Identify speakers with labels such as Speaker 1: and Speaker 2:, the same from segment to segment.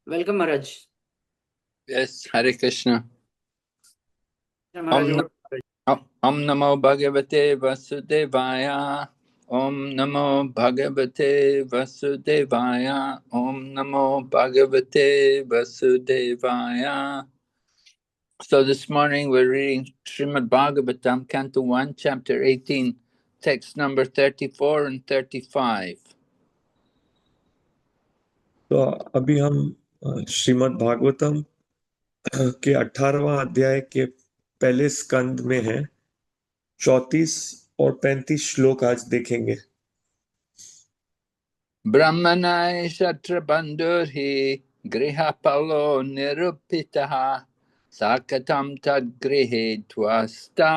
Speaker 1: Welcome Maharaj.
Speaker 2: Yes, Hare Krishna.
Speaker 1: Maharaj
Speaker 2: Om Namo Bhagavate Vasudevaya. Om Namo Bhagavate Vasudevaya. Om Namo Bhagavate Vasudevaya. So this morning we're reading Srimad Bhagavatam, Canto 1, Chapter 18, text number 34 and 35.
Speaker 3: तो अभी हम श्रीमद् भागवतम के 18वां अध्याय के पहले स्कंद में हैं। 34 और 35 श्लोक आज देखेंगे।
Speaker 2: ब्रह्मणाय शत्र बंधुर्हि गृहपलो निरुपितः साकथं तद्गृहे त्वस्ता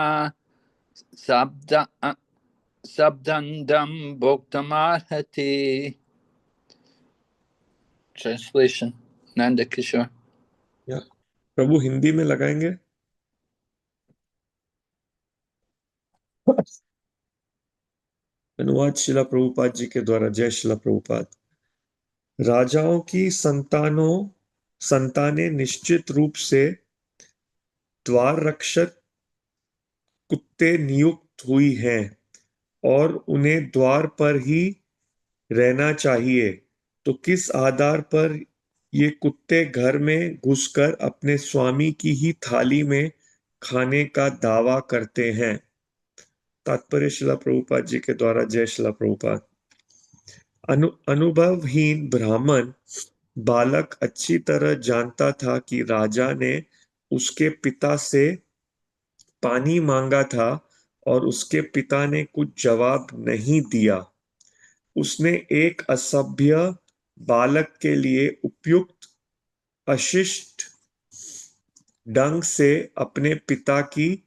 Speaker 2: sabdandam bhoktamarhati. Translation, Nanda Kishore.
Speaker 3: प्रभु हिंदी में लगाएंगे। अनुवाद शिला प्रभुपाद जी के द्वारा। जय शिला प्रभुपाद। राजाओं की संतानें निश्चित रूप से द्वार रक्षक कुत्ते नियुक्त हुई हैं और उन्हें द्वार पर ही रहना चाहिए। तो किस आधार पर ये कुत्ते घर में घुसकर अपने स्वामी की ही थाली में खाने का दावा करते हैं? तात्पर्य शिला प्रभुपाद जी के द्वारा। जय शिला प्रभुपाद। अनुभवहीन ब्राह्मण बालक अच्छी तरह जानता था कि राजा ने उसके पिता से पानी मांगा था और उसके पिता ने कुछ जवाब नहीं दिया। उसने एक असभ्य बालक के लिए उपयुक्त अशिष्ट ढंग से अपने पिता की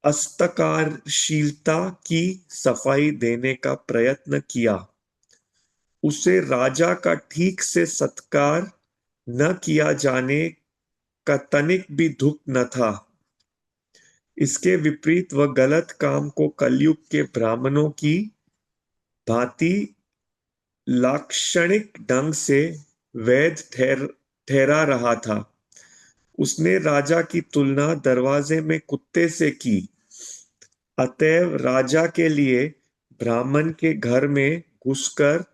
Speaker 3: अस्तकारशीलता की सफाई देने का प्रयत्न किया। उसे राजा का ठीक से सत्कार न किया जाने का तनिक भी दुख न था। इसके विपरीत वह गलत काम को कलयुग के ब्राह्मणों की भांति लाक्षणिक ढंग से वैध ठहरा रहा था। उसने राजा की तुलना दरवाजे में कुत्ते से की। अतएव राजा के लिए ब्राह्मण के घर में घुसकर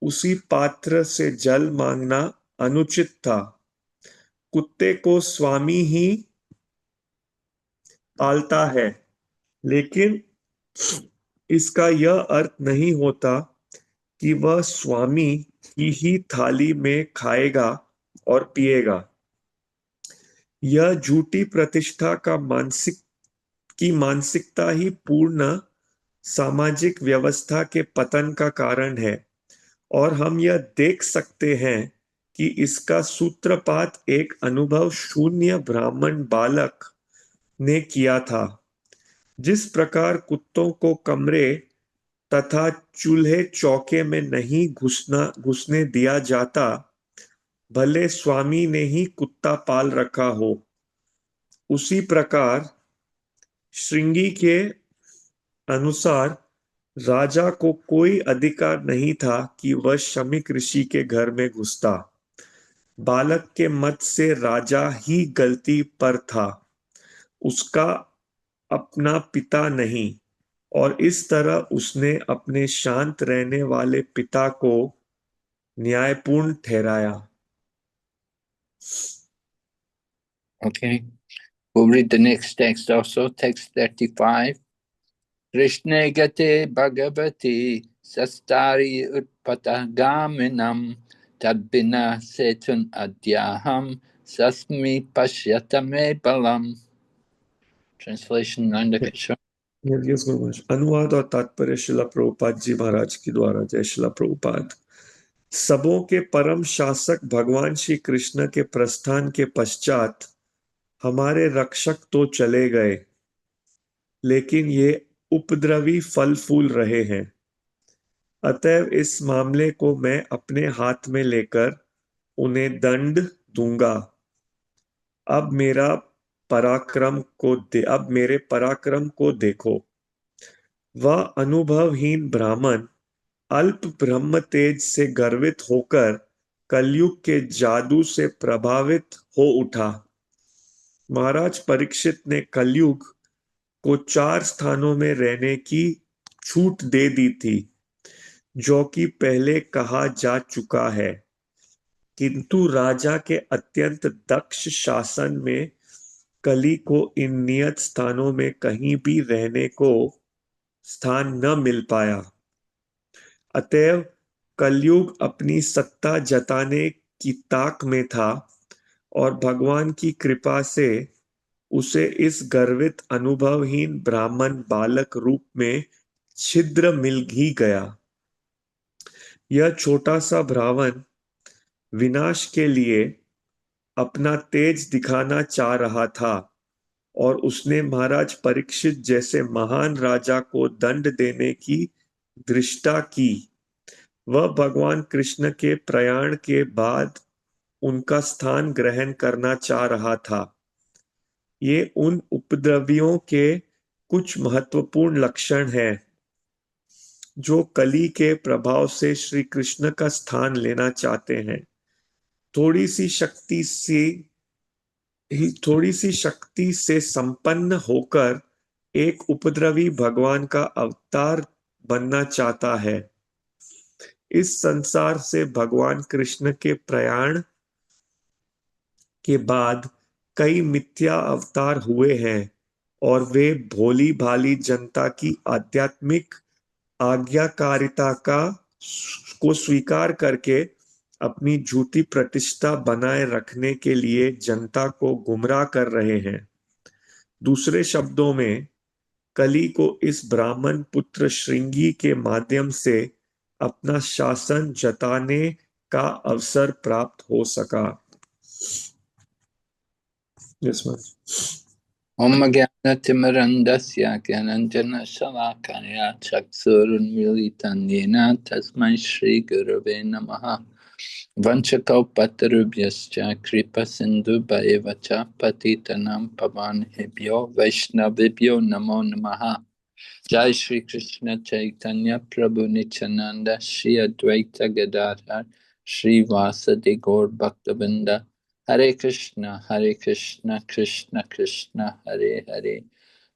Speaker 3: उसी पात्र से जल मांगना अनुचित था। कुत्ते को स्वामी ही पालता है, लेकिन इसका यह अर्थ नहीं होता कि वह स्वामी की ही थाली में खाएगा और पिएगा। यह झूठी प्रतिष्ठा का मानसिकता ही पूर्ण सामाजिक व्यवस्था के पतन का कारण है, और हम यह देख सकते हैं कि इसका सूत्रपात एक अनुभव शून्य ब्राह्मण बालक ने किया था। जिस प्रकार कुत्तों को कमरे तथा चूल्हे चौके में नहीं घुसने दिया जाता, भले स्वामी ने ही कुत्ता पाल रखा हो, उसी प्रकार श्रृंगी के अनुसार राजा को कोई अधिकार नहीं था कि वह शमीक ऋषि के घर में घुसता। बालक के मत से राजा ही गलती पर था, उसका अपना पिता नहीं, और इस तरह उसने अपने शांत रहने वाले पिता को न्यायपूर्ण ठहराया।
Speaker 2: Okay, we'll read the next text also, text 35. Krishna gate bhagavati sastari utpatagaminam tadbina setun adyaham sasmi pashyatame balam. Translation, Nanda Kishore.
Speaker 3: अनुवाद और तात्पर्य शिला प्रभुपाद जी महाराज के द्वारा। जय शिला प्रभुपाद। सबों के परम शासक भगवान श्री कृष्ण के प्रस्थान के पश्चात हमारे रक्षक तो चले गए, लेकिन ये उपद्रवी फल फूल रहे हैं। अतएव इस मामले को मैं अपने हाथ में लेकर उन्हें दंड दूंगा। अब मेरे पराक्रम को देखो। वह अनुभवहीन ब्राह्मण अल्प ब्रह्म तेज से गर्वित होकर कलयुग के जादू से प्रभावित हो उठा। महाराज परीक्षित ने कलयुग को 4 स्थानों में रहने की छूट दे दी थी, जो कि पहले कहा जा चुका है, किंतु राजा के अत्यंत दक्ष शासन में कली को इन नियत स्थानों में कहीं भी रहने को स्थान न मिल पाया। अतएव कलयुग अपनी सत्ता जताने की ताक में था और भगवान की कृपा से उसे इस गर्वित अनुभवहीन ब्राह्मण बालक रूप में छिद्र मिल ही गया। यह छोटा सा ब्राह्मण विनाश के लिए अपना तेज दिखाना चाह रहा था और उसने महाराज परीक्षित जैसे महान राजा को दंड देने की दृष्टा की। वह भगवान कृष्ण के प्रयाण के बाद उनका स्थान ग्रहण करना चाह रहा था। ये उन उपद्रवियों के कुछ महत्वपूर्ण लक्षण हैं जो कली के प्रभाव से श्री कृष्ण का स्थान लेना चाहते हैं। थोड़ी सी शक्ति से संपन्न होकर एक उपद्रवी भगवान का अवतार बनना चाहता है। इस संसार से भगवान कृष्ण के प्रयाण के बाद कई मिथ्या अवतार हुए हैं और वे भोली भाली जनता की आध्यात्मिक आज्ञाकारिता को स्वीकार करके अपनी झूठी प्रतिष्ठा बनाए रखने के लिए जनता को गुमराह कर रहे हैं। दूसरे शब्दों में, कली को इस ब्राह्मण पुत्र श्रृंगी के माध्यम से अपना शासन जताने का अवसर प्राप्त हो सका।
Speaker 2: ओम ज्ञानतिमिरन्धस्य ज्ञानाञ्जनशलाकया चक्षुरुन्मीलितं येन तस्मै श्रीगुरवे नमः। वंशकल्पतरुभ्यश्च कृपासिन्धुभ्येव च पतितानां पावनेभ्यो वैष्णवेभ्यो नमो नमः। जय श्री कृष्ण चैतन्य प्रभु नित्यानंद श्री अद्वैत गदाधर श्रीवासदि गौर भक्तवृंद। हरे कृष्ण कृष्ण कृष्ण हरे हरे,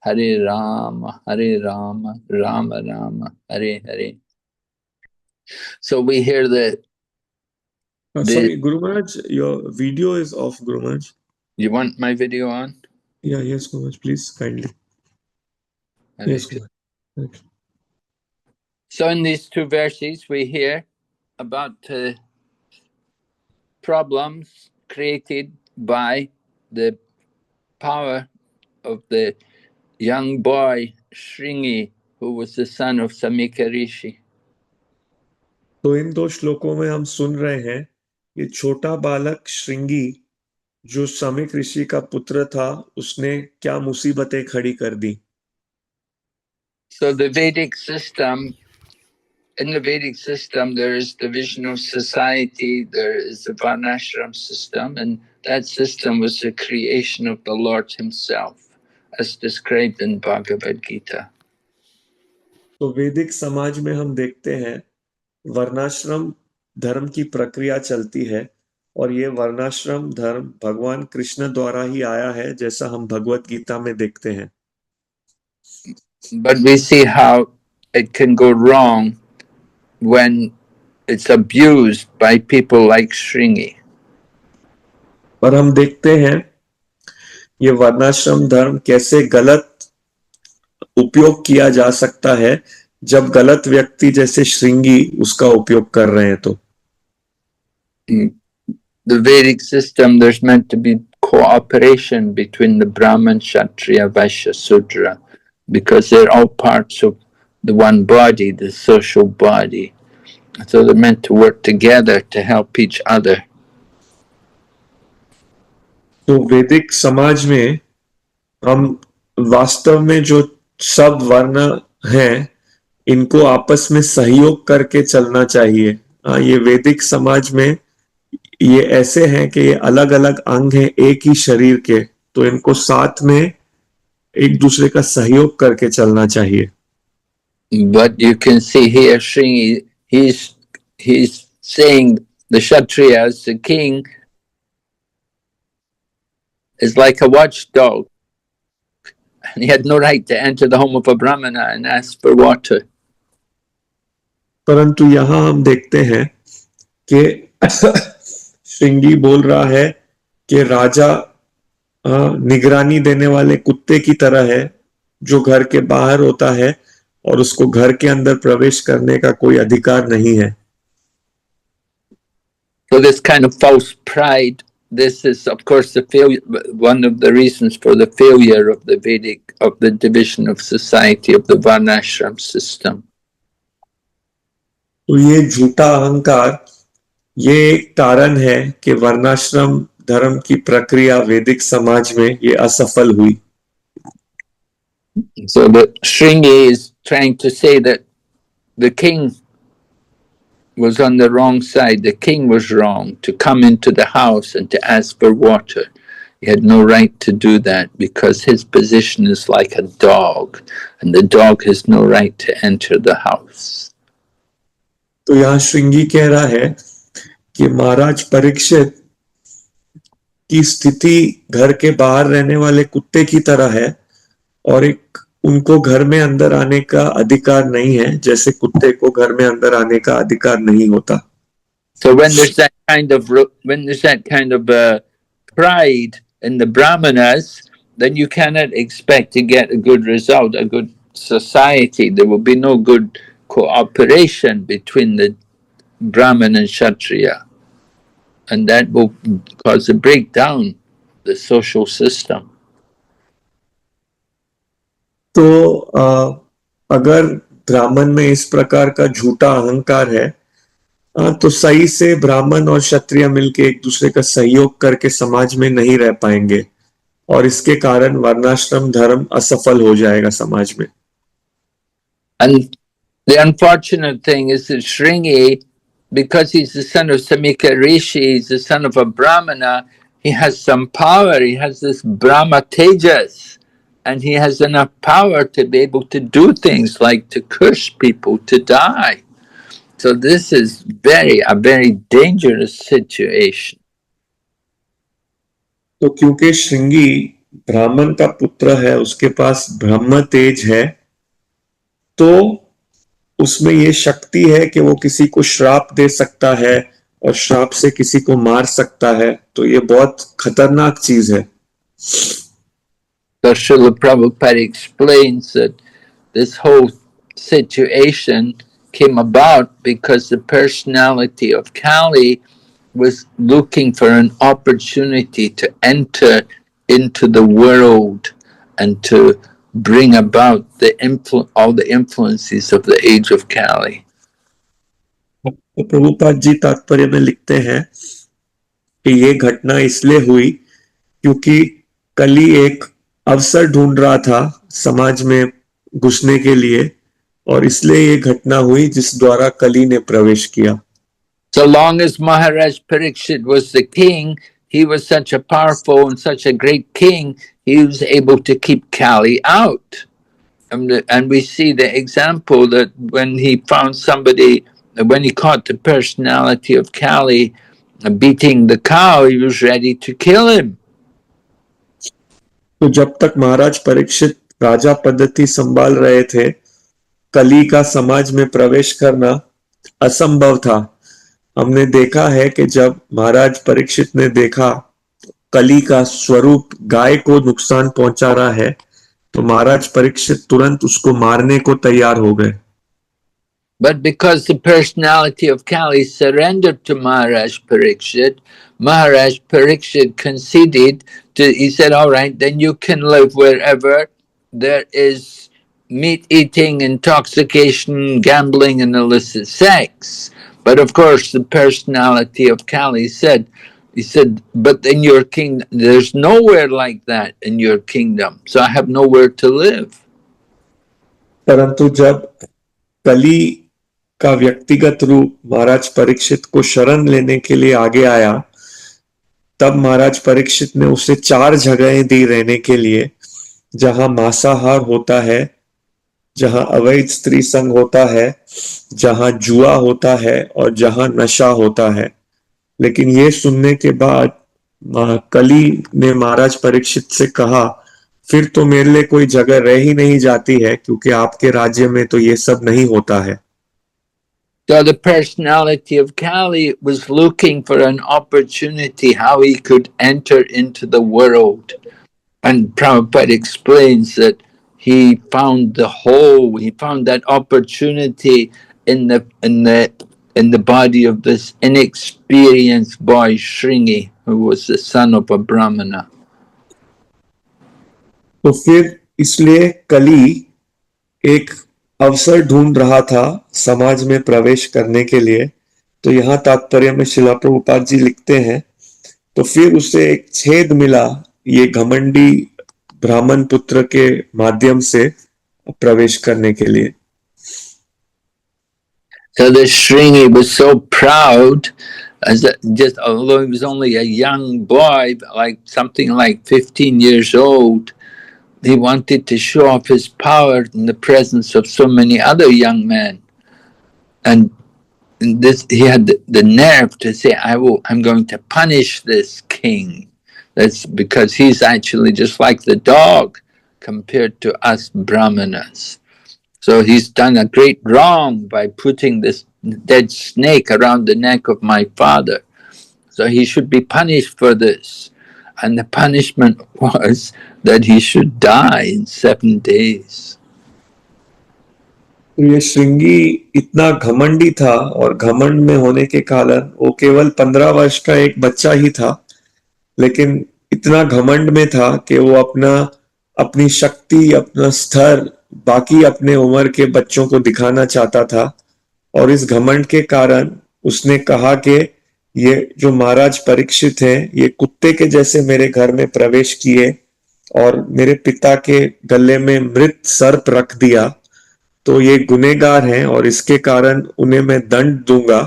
Speaker 2: हरे Ram Ram Ram Hare Hare. So we hear the
Speaker 3: sorry, Guru Maharaj, your video is off, Guru Maharaj.
Speaker 2: You want my video on?
Speaker 3: Yeah, yes, Guru Maharaj, please, kindly. Yes, Guru Maharaj.
Speaker 2: So in these two verses we hear about problems created by the power of the young boy Shringi, who was the son of Samika Rishi.
Speaker 3: तो इन 2 श्लोकों में हम सुन रहे हैं ये छोटा बालक श्रृंगी जो समीक ऋषि का पुत्र था, उसने क्या मुसीबतें खड़ी कर दी।
Speaker 2: So the Vedic system, in the Vedic system there is division of society, there is the Varnashram system, and that system was the creation of the Lord himself, as described in Bhagavad Gita.
Speaker 3: तो वैदिक समाज में हम देखते हैं वर्णाश्रम धर्म की प्रक्रिया चलती है और ये वर्णाश्रम धर्म भगवान कृष्ण द्वारा ही आया है, जैसा हम भगवत गीता में देखते हैं।
Speaker 2: But we see how it can go wrong when it's abused by people like Shringi.
Speaker 3: पर हम देखते हैं ये वर्णाश्रम धर्म कैसे गलत उपयोग किया जा सकता है जब गलत व्यक्ति जैसे श्रृंगी उसका उपयोग कर रहे हैं। तो
Speaker 2: The Vedic system, there's meant to be cooperation between the Brahman, Kshatriya, Vaishya, Sudra, because they're all parts of the one body, the social body. So they're meant to work together to help each other.
Speaker 3: तो वैदिक समाज में हम वास्तव में जो सब वर्ण हैं इनको आपस में सहयोग करके चलना चाहिए। ये वैदिक समाज में ये ऐसे हैं कि ये अलग अलग अंग हैं एक ही शरीर के, तो इनको साथ में एक दूसरे का सहयोग करके चलना चाहिए।
Speaker 2: But you can see here Shringi, he's saying the Kshatriyas, the king, is like a watchdog. And he had no right to enter the home of a Brahmana and ask for water.
Speaker 3: परंतु यहाँ हम देखते हैं कि श्रृंगी बोल रहा है कि राजा निगरानी देने वाले कुत्ते की तरह है जो घर के बाहर होता है और उसको घर के अंदर प्रवेश करने का कोई अधिकार नहीं है.
Speaker 2: So this kind of false pride, this is of course the failure, one of the reasons for the failure of the Vedic, of the division of society, of the Varnashram system.
Speaker 3: तो ये झूठा अहंकार ये एक कारण है कि वर्णाश्रम धर्म की प्रक्रिया वैदिक समाज में ये असफल हुई.
Speaker 2: So the Shringi is trying to say that the king was on the wrong side. The king was wrong to come into the house and to ask for water. He had no right to do that because his position is like a dog, and the dog has no right to enter the house.
Speaker 3: तो यहाँ श्रृंगी कह रहा है कि महाराज परीक्षित की स्थिति घर के बाहर रहने वाले कुत्ते की तरह है और एक उनको घर में अंदर आने का अधिकार नहीं है जैसे कुत्ते को घर में अंदर आने का अधिकार नहीं होता.
Speaker 2: So when there's that kind of pride in the Brahmanas, then you cannot expect to get a good result, a good society. There will be no good cooperation between the Brahman and Kshatriya, and that will cause a breakdown of the social system.
Speaker 3: तो अगर ब्राह्मण में इस प्रकार का झूठा अहंकार है तो सही से ब्राह्मण और क्षत्रिय मिलके एक दूसरे का सहयोग करके समाज में नहीं रह पाएंगे और इसके कारण वर्णाश्रम धर्म असफल हो जाएगा समाज में.
Speaker 2: And the unfortunate thing is that Shringi, because he's the son of Samika Rishi, he's the son of a Brahmana, he has some power, he has this Brahma Tejas, and he has enough power to be able to do things like to curse people to die. So this is a very dangerous situation.
Speaker 3: तो क्योंकि श्रृंगी ब्राह्मण का पुत्र है, उसके पास ब्रह्म तेज है, तो उसमें ये शक्ति है कि वो किसी को श्राप दे सकता है और श्राप से किसी को मार सकता है. तो ये बहुत खतरनाक चीज है.
Speaker 2: So Srila Prabhupada explains that this whole situation came about because the personality of Kali was looking for an opportunity to enter into the world and to bring about all the influences of the age of Kali.
Speaker 3: तो प्रभुपाद जी तात्पर्य में लिखते हैं कि ये घटना इसलिए हुई क्योंकि कली एक अवसर ढूंढ रहा था समाज में घुसने के लिए और इसलिए ये घटना हुई जिस द्वारा कली ने प्रवेश किया.
Speaker 2: So long as Maharaj Parikshit was the king, he was such a powerful and such a great king, he was able to keep Kali out. And we see the example that when he found somebody, when he caught the personality of Kali beating the cow, he was ready to kill him.
Speaker 3: तो जब तक महाराज परीक्षित राजा पद्धति संभाल रहे थे, कली का समाज में प्रवेश करना असंभव था. हमने देखा है कि जब महाराज परीक्षित ने देखा कली का स्वरूप गाय को नुकसान पहुंचा रहा है, तो महाराज परीक्षित तुरंत उसको मारने को तैयार हो गए.
Speaker 2: But because the personality of Kali surrendered to Maharaj Parikshit conceded he said, all right, then you can live wherever there is meat eating, intoxication, gambling, and illicit sex. But of course, the personality of Kali said, but in your kingdom, there's nowhere like that in your kingdom, so I have nowhere to live.
Speaker 3: परंतु जब कली का व्यक्तिगत रूप महाराज परीक्षित को शरण लेने के लिए आगे आया, तब महाराज परीक्षित ने उसे 4 जगहें दी रहने के लिए, जहां मांसाहार होता है, जहां अवैध स्त्री संग होता है, जहां जुआ होता है और जहां नशा होता है. लेकिन ये सुनने के बाद कली ने महाराज परीक्षित से कहा, फिर तो मेरे लिए कोई जगह रह ही नहीं जाती है, क्योंकि आपके राज्य में तो ये सब नहीं होता है।
Speaker 2: So the personality of Kali was looking for an opportunity how he could enter into the world. And Prabhupada explains that he found that opportunity in the body of this inexperienced boy Shringi, who was the son of a Brahmana.
Speaker 3: तो फिर इसलिए कली एक अवसर ढूंढ रहा था समाज में प्रवेश करने के लिए। तो यहाँ तात्पर्य में शिला प्रभुपाद जी लिखते हैं, तो फिर उसे एक छेद मिला ये घमंडी ब्राह्मण पुत्र के माध्यम से प्रवेश करने के लिए।
Speaker 2: So the Shringi was so proud, as that just although he was only a young boy, like something like 15 years old, he wanted to show off his power in the presence of so many other young men. And this, he had the nerve to say, I'm going to punish this king. That's because he's actually just like the dog compared to us Brahmanas. So he's done a great wrong by putting this dead snake around the neck of my father. So he should be punished for this. And the punishment was that he should die in 7 days.
Speaker 3: तो ये श्रृंगी इतना घमंडी था, और घमंड में होने के कारण वो केवल 15 वर्ष का एक बच्चा ही था, लेकिन इतना घमंड में था कि वो अपनी शक्ति, अपना स्तर बाकी अपने उम्र के बच्चों को दिखाना चाहता था। और इस घमंड के कारण उसने कहा कि ये जो महाराज परीक्षित हैं, ये कुत्ते के जैसे मेरे घर में प्रवेश किए और मेरे पिता के गले में मृत सर्प रख दिया, तो ये गुनहगार हैं और इसके कारण उन्हें मैं दंड दूंगा,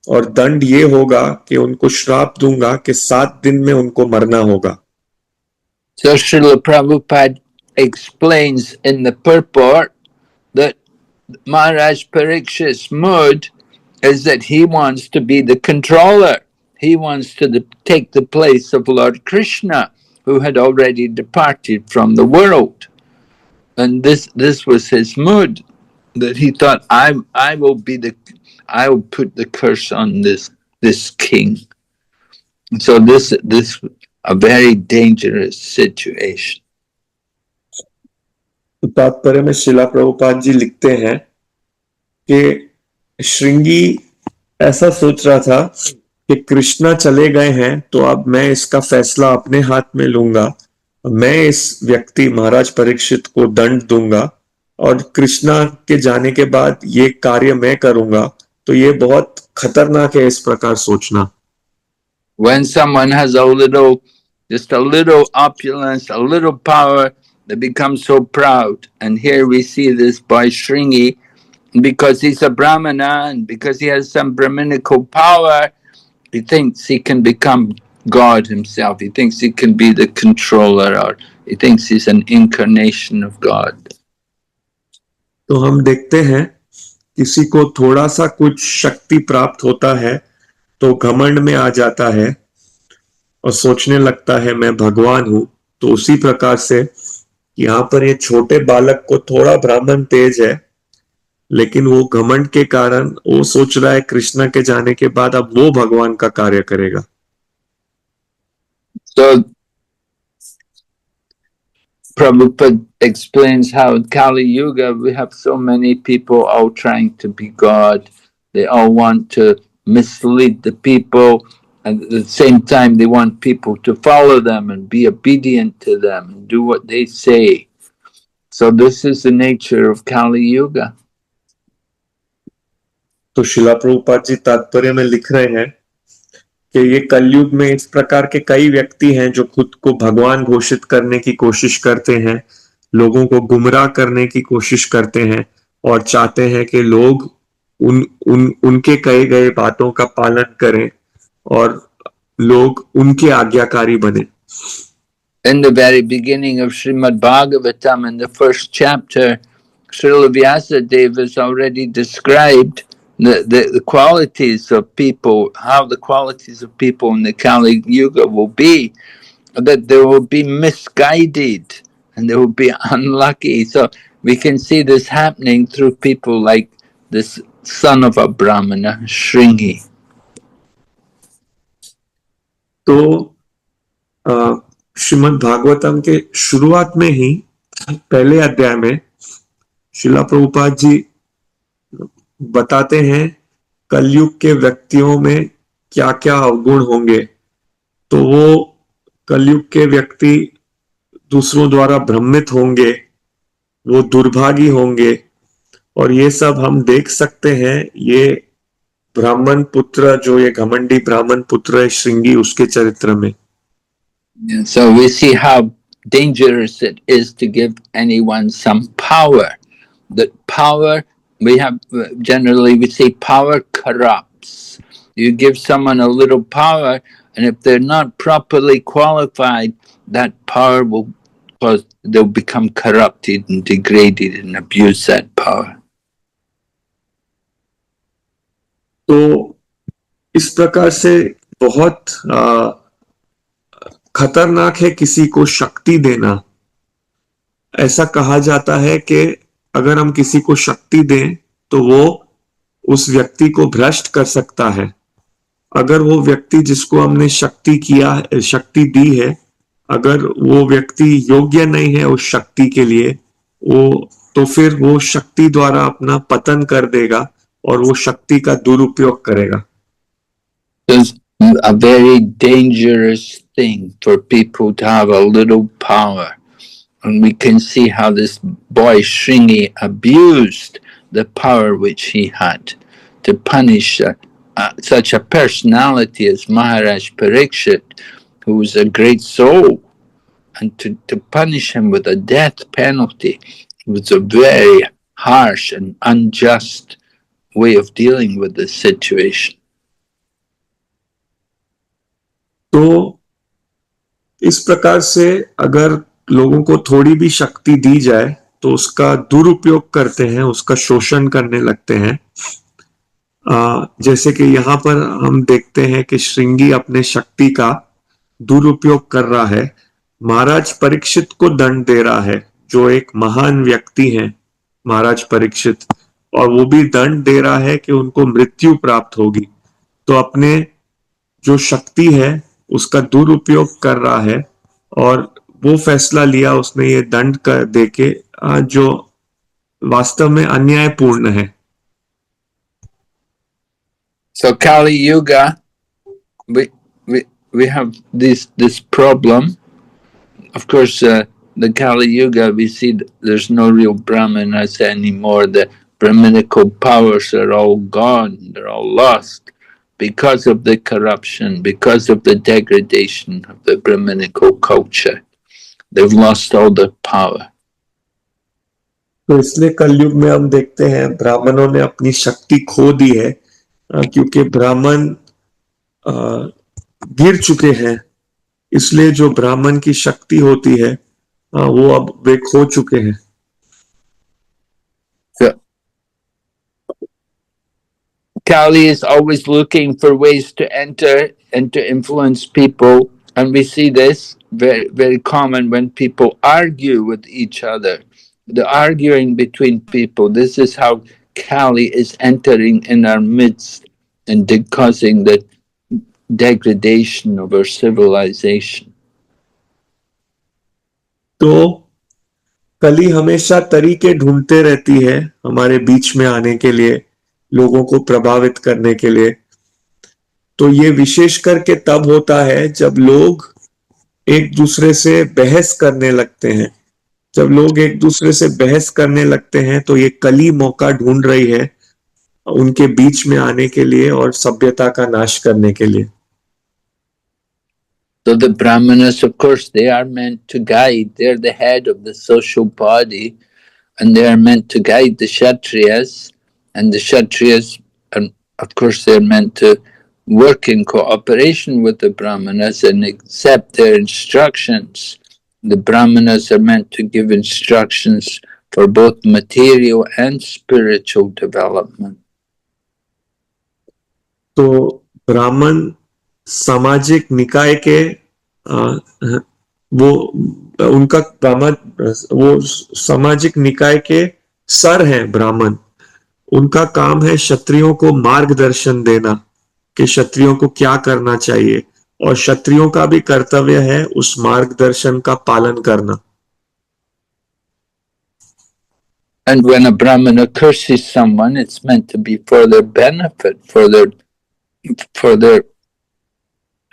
Speaker 3: और दंड ये होगा कि उनको श्राप दूंगा कि 7 दिन में उनको मरना होगा।
Speaker 2: So Srila Prabhupada explains in the purport that Maharaj Parikshit's mood is that he wants to be the controller. He wants to take the place of Lord Krishna, who had already departed from the world. And this was his mood, that he thought, I will put the curse on this king. So this a very dangerous situation.
Speaker 3: तात्पर्य में शिला प्रभुपाद जी लिखते हैं कि श्रृंगी ऐसा सोच रहा था कि कृष्णा चले गए हैं, तो अब मैं इसका फैसला अपने हाथ में लूंगा, मैं इस व्यक्ति महाराज परीक्षित को दंड दूंगा, और कृष्णा के जाने के बाद ये कार्य मैं करूंगा। तो ये बहुत खतरनाक है इस प्रकार सोचना।
Speaker 2: When someone has just a little opulence, a little power, they become so proud. And here we see this boy Shringi, because he's a Brahmana and because he has some Brahminical power, he thinks he can become God himself. He thinks he can be the controller, or he thinks he's an incarnation of God.
Speaker 3: तो हम देखते हैं किसी को थोड़ा सा कुछ शक्ति प्राप्त होता है तो घमंड में आ जाता है और सोचने लगता है मैं भगवान हूं। तो उसी प्रकार से यहाँ पर ये छोटे बालक को थोड़ा ब्राह्मण तेज है, लेकिन वो घमंड के कारण वो सोच रहा है कृष्ण के जाने के बाद अब वो भगवान का कार्य करेगा।
Speaker 2: So Prabhupada explains how in Kali Yuga we have so many people all trying to be God. They all want to mislead the people, and at the same time they want people to follow them and be obedient to them and do what they say. So this is the nature of Kali Yuga.
Speaker 3: तो शिला प्रभुपाद जी तात्पर्य में लिख रहे हैं कि ये कलयुग में इस प्रकार के कई व्यक्ति हैं जो खुद को भगवान घोषित करने की कोशिश करते हैं, लोगों को गुमराह करने की कोशिश करते हैं और चाहते हैं कि लोग उनके कहे गए बातों का पालन करें और लोग उनके आज्ञाकारी बने।
Speaker 2: In the very beginning of Srimad Bhagavatam, in the first chapter, Srila Vyasadeva has already described the qualities of people, how the qualities of people in the Kali Yuga will be, that they will be misguided and they will be unlucky. So we can see this happening through people like this son of a Brahmana, Shringi.
Speaker 3: तो श्रीमद् भागवतम के शुरुआत में ही पहले अध्याय में श्रीला प्रभुपाद जी बताते हैं कलयुग के व्यक्तियों में क्या क्या अवगुण होंगे। तो वो कलयुग के व्यक्ति दूसरों द्वारा भ्रमित होंगे, वो दुर्भागी होंगे, और ये सब हम देख सकते हैं। ये ब्राह्मण पुत्र, जो ये घमंडी ब्राह्मण पुत्र है श्रृंगी, उसके चरित्र में।
Speaker 2: So we see how dangerous it is to give anyone some power. That power, we have generally we say power corrupts. You give someone a little power, and if they're not properly qualified, that power will cause they'll become corrupted and degraded and abuse that power.
Speaker 3: तो इस प्रकार से बहुत खतरनाक है किसी को शक्ति देना। ऐसा कहा जाता है कि अगर हम किसी को शक्ति दें तो वो उस व्यक्ति को भ्रष्ट कर सकता है। अगर वो व्यक्ति जिसको हमने शक्ति दी है, अगर वो व्यक्ति योग्य नहीं है उस शक्ति के लिए, तो फिर वो शक्ति द्वारा अपना पतन कर देगा और वो शक्ति का दुरुपयोग करेगा।
Speaker 2: It's a very dangerous thing for people to have a little power. And we can see how this boy Shringi abused the power which he had to punish such a personality as Maharaj Parikshit, who was a great soul, and to punish him with a death penalty was a very harsh and unjust way of dealing with the situation.
Speaker 3: तो इस प्रकार से अगर लोगों को थोड़ी भी शक्ति दी जाए तो उसका दुरुपयोग करते हैं, उसका शोषण करने लगते हैं। जैसे कि यहाँ पर हम देखते हैं कि श्रृंगी अपने शक्ति का दुरुपयोग कर रहा है, महाराज परीक्षित को दंड दे रहा है, जो एक महान व्यक्ति हैं महाराज परीक्षित, और वो भी दंड दे रहा है कि उनको मृत्यु प्राप्त होगी। तो अपने जो शक्ति है उसका दुरुपयोग कर रहा है और वो फैसला लिया उसने ये दंड कर देके, जो वास्तव में अन्यायपूर्ण है।
Speaker 2: So Kali Yuga, we have this problem. Of course, the Kali Yuga, we see there's no real Brahmanas anymore. The Brahminical powers are all gone. They're all lost because of the corruption, because of the degradation of the Brahminical culture. They've lost all their power.
Speaker 3: तो इसलिए कलयुग में हम देखते हैं ब्राह्मणों ने अपनी शक्ति खो दी है, क्योंकि ब्राह्मण गिर चुके हैं। इसलिए जो ब्राह्मण की शक्ति होती है वो अब वे खो चुके हैं।
Speaker 2: Kali is always looking for ways to enter and to influence people, and we see this very, very common when people argue with each other. The arguing between people, this is how Kali is entering in our midst and causing the degradation of our civilization.
Speaker 3: तो कली हमेशा तरीके ढूंढते रहती है हमारे बीच में आने के लिए, लोगों को प्रभावित करने के लिए। तो ये विशेष करके तब होता है जब लोग एक दूसरे से बहस करने लगते हैं। जब लोग एक दूसरे से बहस करने लगते हैं तो ये कली मौका ढूंढ रही है उनके बीच में आने के लिए और सभ्यता का नाश करने के लिए।
Speaker 2: So the Brahmanas, of course, they are meant to guide. They're the head of the social body, and they are meant to guide the Kshatriyas. And the Kshatriyas, of course, they're meant to work in cooperation with the Brahmanas and accept their instructions. The Brahmanas are meant to give instructions for both material and spiritual development.
Speaker 3: तो ब्राह्मण सामाजिक निकाय के वो उनका ब्राह्मण वो सामाजिक निकाय के सर हैं ब्राह्मण। उनका काम है क्षत्रियों को मार्गदर्शन देना कि क्षत्रियों को क्या करना चाहिए, और क्षत्रियों का भी कर्तव्य है उस मार्गदर्शन का पालन करना।
Speaker 2: And when a Brahmana curses someone, it's meant to be for their benefit, for their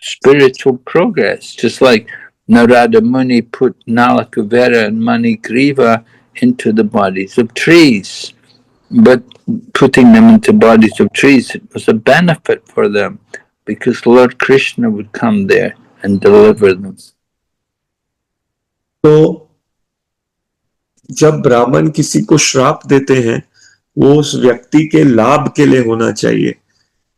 Speaker 2: spiritual progress. Just like Narada Muni put Nalakavera and Manigriva into the bodies of trees, but putting them into bodies of trees, it was a benefit for them because Lord Krishna would come there and deliver them.
Speaker 3: तो जब ब्राह्मण किसी को श्राप देते हैं वो उस व्यक्ति के लाभ के लिए होना चाहिए।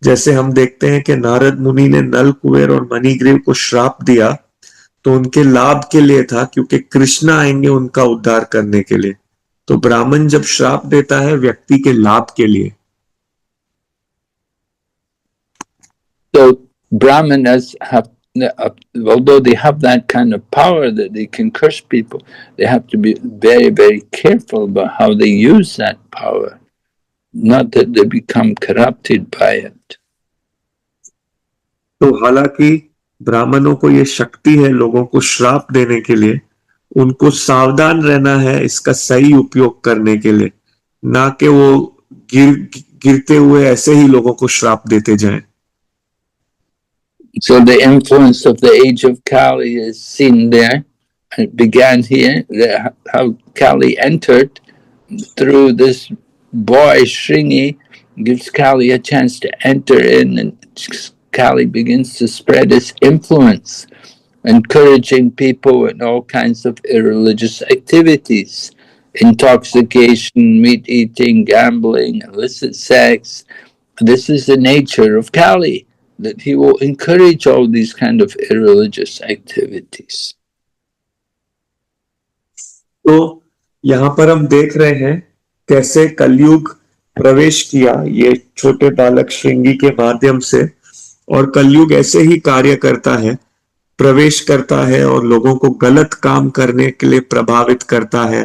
Speaker 3: जैसे हम देखते हैं कि नारद मुनि ने नल कुबेर और मणिग्रीव को श्राप दिया तो उनके लाभ के लिए था, क्योंकि कृष्ण आएंगे उनका उद्धार करने के लिए। तो ब्राह्मण जब श्राप देता है व्यक्ति के लाभ के लिए।
Speaker 2: So Brahmanas have, although they have that kind of power that they can curse people, they have to be very, very careful about how they use that power, not that they become corrupted by it.
Speaker 3: तो हालांकि ब्राह्मणों को ये शक्ति है लोगों को श्राप देने के लिए, उनको सावधान रहना है इसका सही उपयोग करने के लिए, ना कि वो गिरते हुए ऐसे ही लोगों को श्राप देते जाएं।
Speaker 2: So the influence of the age of Kali is seen there. It began here, how Kali entered through this boy, Shringi, gives Kali a chance to enter in, and Kali begins to spread its influence, encouraging people in all kinds of irreligious activities, intoxication, meat eating, gambling, illicit sex. This is the nature of Kali, that he will encourage all these kind of irreligious activities.
Speaker 3: तो यहाँ पर हम देख रहे हैं कैसे कलयुग प्रवेश किया ये छोटे बालक श्रृंगी के माध्यम से, और कलयुग ऐसे ही कार्य करता है, प्रवेश करता है और लोगों को गलत काम करने के लिए प्रभावित करता है।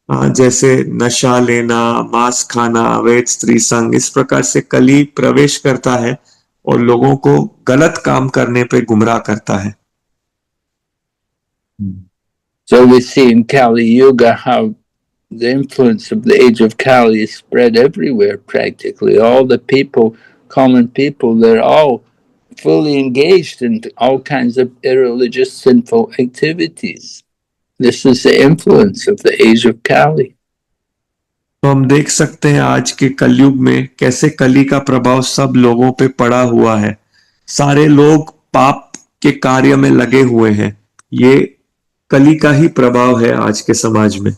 Speaker 3: जैसे नशा लेना, मांस खाना, अवैध स्त्री संग, इस प्रकार से कली प्रवेश करता है और लोगों को गलत काम करने पे गुमराह करता है।
Speaker 2: So we see in Kali Yuga how the influence of the age of Kali is spread everywhere practically. All the people, common people, they're all fully engaged in all kinds of irreligious sinful activities. This is the influence of the age of Kali.
Speaker 3: तो हम देख सकते हैं आज के कलयुग में कैसे कली का प्रभाव सब लोगों पे पड़ा हुआ है। सारे लोग पाप के कार्य में लगे हुए हैं। ये कली का ही प्रभाव है आज के समाज में।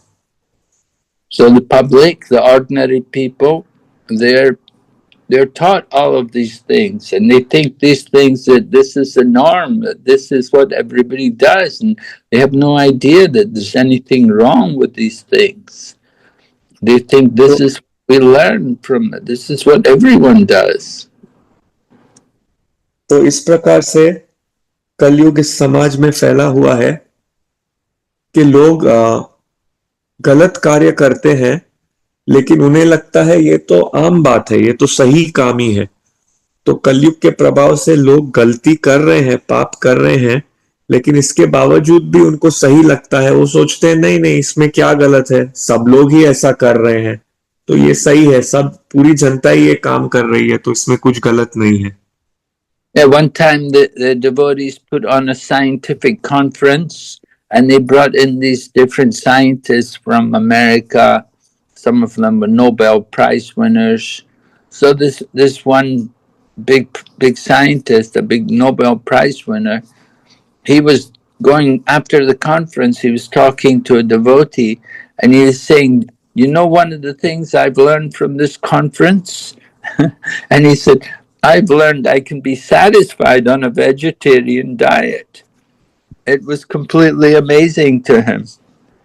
Speaker 2: So the public, the ordinary people, they're taught all of these things, and they think these things, that this is the norm, that this is what everybody does, and they have no idea that there's anything wrong with these things. They think this is we learn from it. This is what everyone does.
Speaker 3: तो इस प्रकार से कलयुग इस समाज में फैला हुआ है कि लोग गलत कार्य करते हैं, लेकिन उन्हें लगता है ये तो आम बात है, ये तो सही काम ही है। तो कलयुग के प्रभाव से लोग गलती कर रहे हैं, पाप कर रहे हैं, लेकिन इसके बावजूद भी उनको सही लगता है। वो सोचते हैं नहीं नहीं, इसमें क्या गलत है, सब लोग ही ऐसा कर रहे हैं तो ये सही है, सब पूरी जनता ही ये काम कर रही है तो इसमें कुछ गलत नहीं है।
Speaker 2: At one time, the devotees put on a scientific conference, and they brought in these different scientists from America. Some of them were Nobel Prize winners. So this one big scientist, a big Nobel Prize winner, he was going after the conference. He was talking to a devotee, and he was saying, "You know, one of the things I've learned from this conference," and he said, "I've learned I can be satisfied on a vegetarian diet." It was completely amazing to him.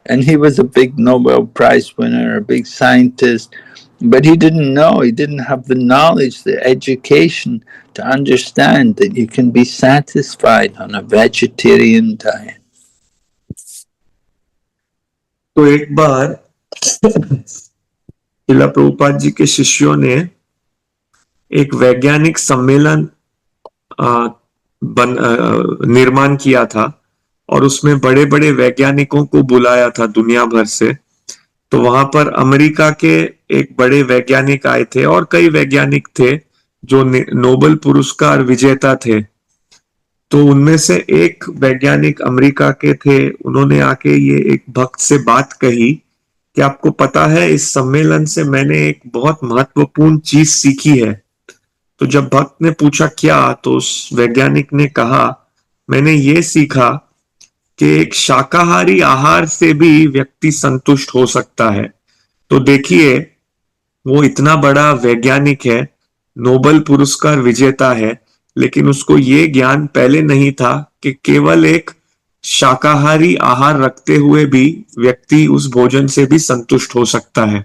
Speaker 2: And he was a big Nobel Prize winner, a big scientist. But he didn't know, he didn't have the knowledge, the education to understand that you can be satisfied on a vegetarian diet.
Speaker 3: तो एक बार शिला प्रभुपाद जी के शिष्यों ने एक वैज्ञानिक सम्मेलन निर्माण किया था और उसमें बड़े बड़े वैज्ञानिकों को बुलाया था दुनिया भर से। तो वहां पर अमेरिका के एक बड़े वैज्ञानिक आए थे और कई वैज्ञानिक थे जो नोबेल पुरस्कार विजेता थे। तो उनमें से एक वैज्ञानिक अमेरिका के थे, उन्होंने आके ये एक भक्त से बात कही कि आपको पता है इस सम्मेलन से मैंने एक बहुत महत्वपूर्ण चीज सीखी है। तो जब भक्त ने पूछा क्या, तो उस वैज्ञानिक ने कहा मैंने ये सीखा कि एक शाकाहारी आहार से भी व्यक्ति संतुष्ट हो सकता है। तो देखिए वो इतना बड़ा वैज्ञानिक है, नोबेल पुरस्कार विजेता है, लेकिन उसको ये ज्ञान पहले नहीं था कि केवल एक शाकाहारी आहार रखते हुए भी व्यक्ति उस भोजन से भी संतुष्ट हो सकता है।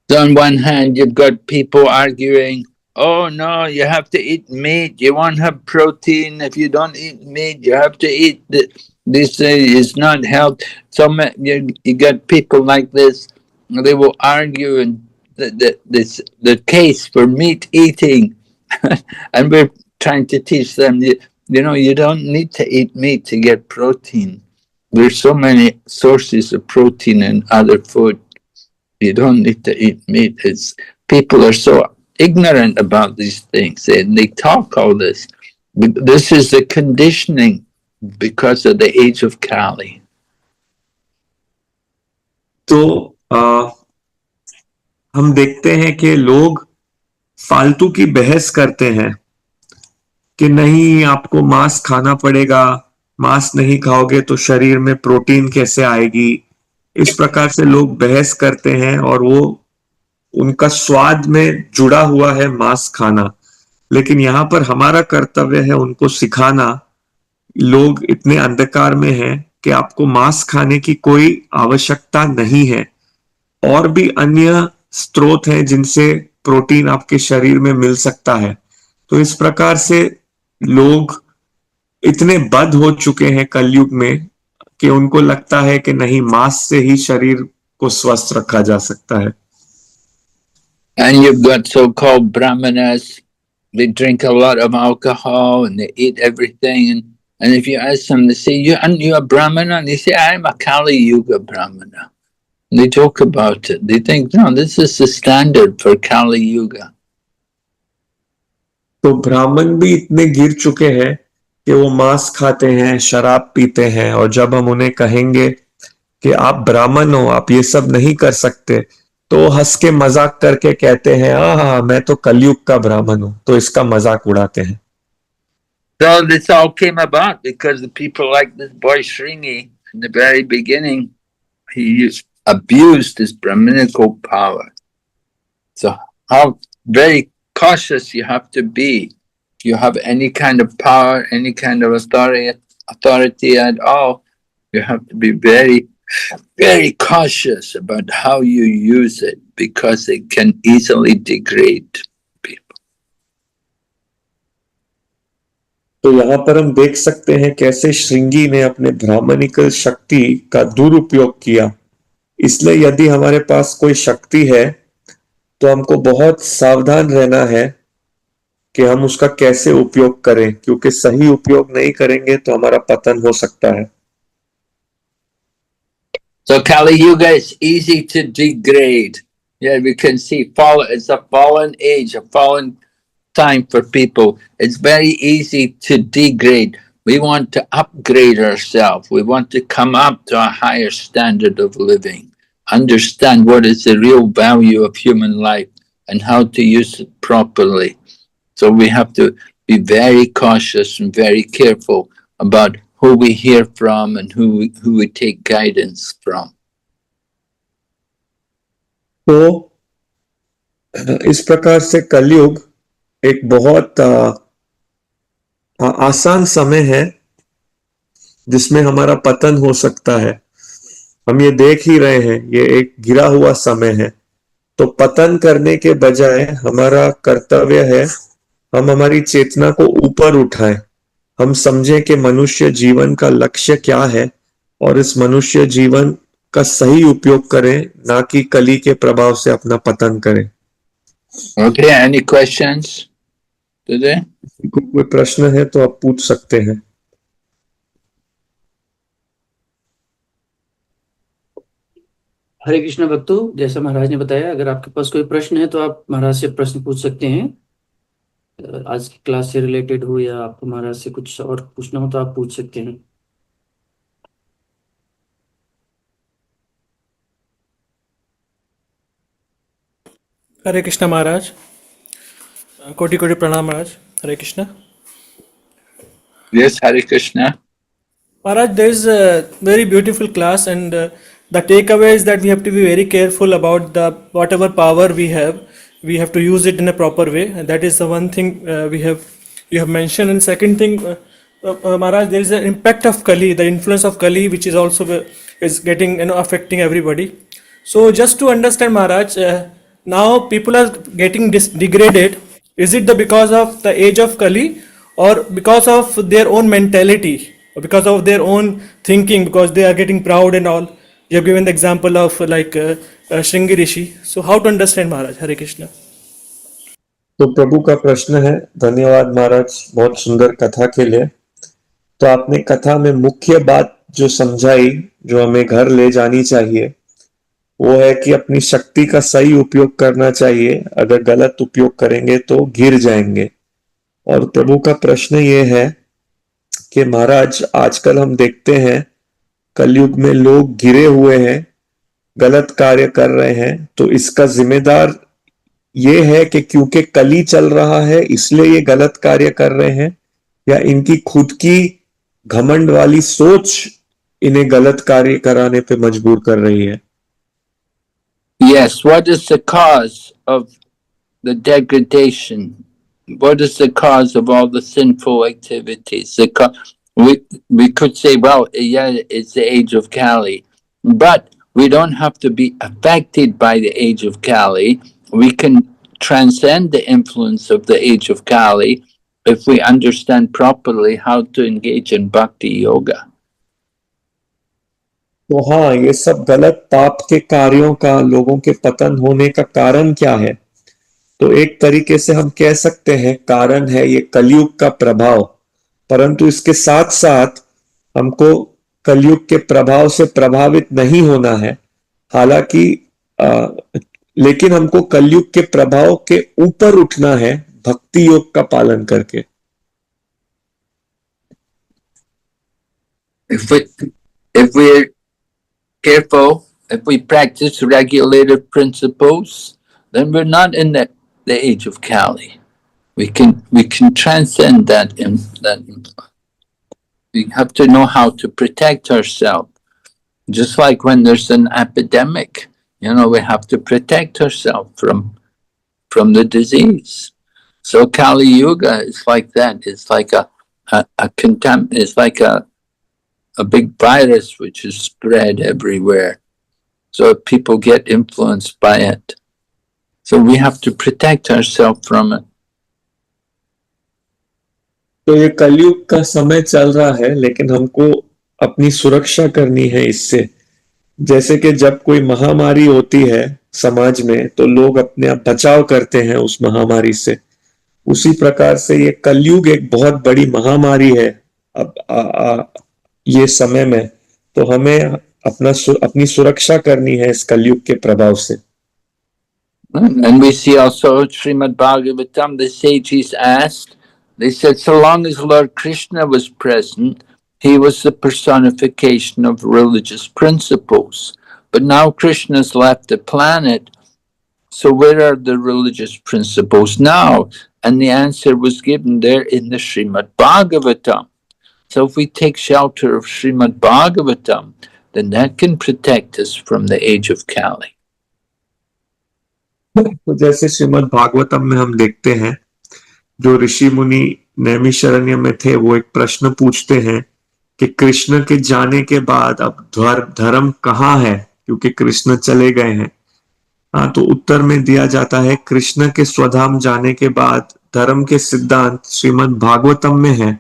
Speaker 2: So on one hand, you've got people arguing, oh no, you have to eat meat, you won't have protein. If you don't eat meat, you have to eat this is not health. So you got people like this, they will argue and the case for meat eating. And we're trying to teach them, you know, you don't need to eat meat to get protein. There's so many sources of protein in other food. You don't need to eat meat. It's people are so ignorant about these things, and they talk all this. This is the conditioning because of the age of Kali.
Speaker 3: तो हम देखते हैं कि लोग फालतू की बहस करते हैं कि नहीं आपको मांस खाना पड़ेगा, मांस नहीं खाओगे तो शरीर में प्रोटीन कैसे आएगी। इस प्रकार से लोग बहस करते हैं और वो उनका स्वाद में जुड़ा हुआ है मांस खाना। लेकिन यहाँ पर हमारा कर्तव्य है उनको सिखाना। लोग इतने अंधकार में हैं कि आपको मांस खाने की कोई आवश्यकता नहीं है, और भी अन्य स्रोत हैं जिनसे प्रोटीन आपके शरीर में मिल सकता है। तो इस प्रकार से लोग इतने बद हो चुके हैं कलयुग में कि उनको लगता है कि नहीं मांस से ही शरीर को स्वस्थ रखा जा सकता है।
Speaker 2: And you've got so-called brahmanas, they drink a lot of alcohol and they eat everything. And if you ask them, they say, aren't you a brahmana? And they say, I'm a Kali Yuga brahmana. And they talk about it. They think, no, this is the standard for Kali Yuga.
Speaker 3: तो ब्राह्मण भी इतने गिर चुके हैं कि वो मांस खाते हैं, शराब पीते हैं, और जब हम उन्हें कहेंगे कि आप ब्राह्मण हो, आप ये सब नहीं कर सकते, तो हंस के मजाक करके कहते हैं हाँ मैं तो कलयुग का ब्राह्मण हूं। तो इसका मजाक उड़ाते हैं।
Speaker 2: So this all came about because the people like this boy Shringi in the very beginning, he abused his Brahminical power. So how very cautious you have to be. If you have any kind of power, any kind of authority at all, you have to be very, very cautious about how you use it because it can easily degrade people.
Speaker 3: तो यहाँ पर हम देख सकते हैं कैसे श्रृंगी ने अपने ब्राह्मणिकल शक्ति का दुरुपयोग किया। इसलिए यदि हमारे पास कोई शक्ति है तो हमको बहुत सावधान रहना है कि हम उसका कैसे उपयोग करें, क्योंकि सही उपयोग नहीं करेंगे तो हमारा पतन हो सकता है।
Speaker 2: So Kali Yuga is easy to degrade. Yeah, we can see it's a fallen age, a fallen time for people. It's very easy to degrade. We want to upgrade ourselves. We want to come up to a higher standard of living, understand what is the real value of human life and how to use it properly. So we have to be very cautious and very careful about who we hear from and who we take guidance from.
Speaker 3: तो इस प्रकार से कलयुग एक बहुत आसान समय है जिसमें हमारा पतन हो सकता है। हम ये देख ही रहे हैं, ये एक गिरा हुआ समय है। तो पतन करने के बजाय हमारा कर्तव्य है हम हमारी चेतना को ऊपर उठाएं, हम समझें कि मनुष्य जीवन का लक्ष्य क्या है और इस मनुष्य जीवन का सही उपयोग करें, ना कि कली के प्रभाव से अपना पतन करें।
Speaker 2: Okay, any questions today?
Speaker 3: कोई प्रश्न है तो आप पूछ सकते हैं।
Speaker 1: हरे कृष्ण भक्तों, जैसा महाराज ने बताया, अगर आपके पास कोई प्रश्न है तो आप महाराज से प्रश्न पूछ सकते हैं। आज की क्लास से रिलेटेड हो या आपको महाराज से कुछ और पूछना हो तो आप पूछ सकते हैं।
Speaker 4: हरे कृष्णा महाराज, कोटि कोटि प्रणाम महाराज। हरे Krishna
Speaker 2: Yes, Hare Krishna.
Speaker 4: Maharaj, there is a very beautiful class and the takeaway is that we have to be very careful about the whatever power we have to use it in a proper way, and that is the one thing you have mentioned. And second thing, Maharaj, there is an impact of Kali, the influence of Kali, which is also is getting, affecting everybody. So just to understand Maharaj, now people are getting degraded. Is it because of the age of Kali or because of their own mentality or because of their own thinking, because they are getting proud and all? You have given the example of Shringi Rishi. So how to understand Maharaj? Hare Krishna.
Speaker 3: तो प्रभु का प्रश्न है। धन्यवाद महाराज, बहुत सुंदर कथा के लिए। तो आपने कथा में मुख्य बात जो समझाई, जो हमें घर ले जानी चाहिए, वो है कि अपनी शक्ति का सही उपयोग करना चाहिए। अगर गलत उपयोग करेंगे तो गिर जाएंगे। और प्रभु का प्रश्न ये है कि महाराज, आजकल हम देखते हैं कलयुग में लोग गिरे हुए हैं, गलत कार्य कर रहे हैं। तो इसका जिम्मेदार ये है कि क्योंकि कली चल रहा है इसलिए ये गलत कार्य कर रहे हैं, या इनकी खुद की घमंड वाली सोच इन्हें गलत कार्य कराने पे मजबूर कर रही है?
Speaker 2: Yes, what is the cause of the degradation? What is the cause of all the sinful activities? We could say, well, yeah, it's the age of Kali, but we don't have to be affected by the age of Kali. We can transcend the influence of the age of Kali if we understand properly how to engage in bhakti yoga.
Speaker 3: तो हाँ, ये सब गलत पाप के कार्यों का लोगों के पतन होने का कारण क्या है? तो एक तरीके से हम कह सकते हैं कारण है ये कलयुग का प्रभाव। परंतु इसके साथ साथ हमको कलयुग के प्रभाव से प्रभावित नहीं होना है। हालांकि लेकिन हमको कलयुग के प्रभाव के ऊपर उठना है भक्ति योग का पालन करके।
Speaker 2: If we're careful, if we practice regulative principles, then we're not in the age of Kali. We can transcend that. We have to know how to protect ourselves. Just like when there's an epidemic, we have to protect ourselves from the disease. So Kali Yuga is like that. It's like it's like a big virus which is spread everywhere. So people get influenced by it. So we have to protect ourselves from it.
Speaker 3: तो ये कलयुग का समय चल रहा है, लेकिन हमको अपनी सुरक्षा करनी है इससे। जैसे कि जब कोई महामारी होती है समाज में तो लोग अपने आप बचाव करते हैं उस महामारी से, उसी प्रकार से ये कलयुग एक बहुत बड़ी महामारी है अब ये समय में। तो हमें अपनी सुरक्षा करनी है इस कलयुग के प्रभाव से।
Speaker 2: And we see also Srimad Bhagavatam, the sages asked, they said, so long as Lord Krishna was present, he was the personification of religious principles. But now Krishna's left the planet, so where are the religious principles now? And the answer was given there in the Srimad Bhagavatam. So if we take shelter of Srimad Bhagavatam, then that can protect us from the age of Kali.
Speaker 3: तो जैसे श्रीमद् भागवतम में हम देखते हैं, जो ऋषि मुनि नैमिषारण्य में थे वो एक प्रश्न पूछते हैं कि कृष्ण के जाने के बाद अब धर्म कहाँ है, क्योंकि कृष्ण चले गए हैं। हाँ, तो उत्तर में दिया जाता है कृष्ण के स्वधाम जाने के बाद धर्म के सिद्धांत श्रीमद् भागवतम में है।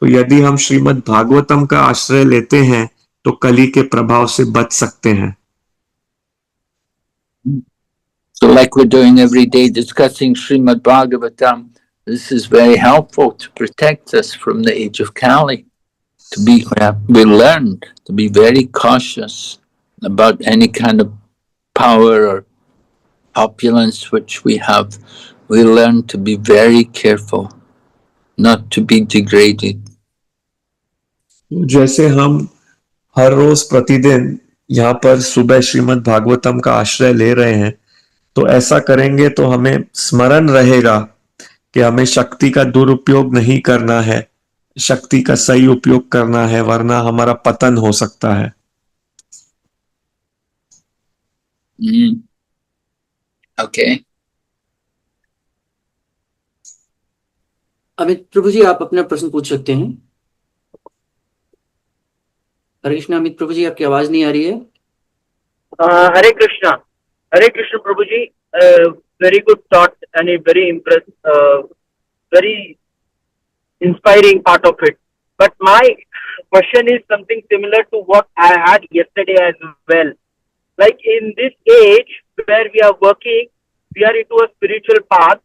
Speaker 3: तो यदि हम श्रीमद् भागवतम का आश्रय लेते हैं तो कली के प्रभाव से बच सकते हैं।
Speaker 2: So like we're doing every day, discussing Srimad Bhagavatam, this is very helpful to protect us from the age of Kali. We learned to be very cautious about any kind of power or opulence which we have. We learn to be very careful, not to be degraded.
Speaker 3: जैसे हम हर रोज प्रतिदिन यहाँ पर सुबह श्रीमद् भागवतम का आश्रय ले रहे हैं, तो ऐसा करेंगे तो हमें स्मरण रहेगा कि हमें शक्ति का दुरुपयोग नहीं करना है, शक्ति का सही उपयोग करना है, वरना हमारा पतन हो सकता है।
Speaker 2: Okay.
Speaker 1: अमित प्रभु जी, आप अपना प्रश्न पूछ सकते हैं। हरे कृष्णा। अमित प्रभु जी, आपकी आवाज नहीं आ रही है।
Speaker 5: हरे कृष्ण प्रभु जी। Very good thought and very very inspiring part of it. But my question is something similar to what I had yesterday as well. Like in this age where we are working, we are into a spiritual path.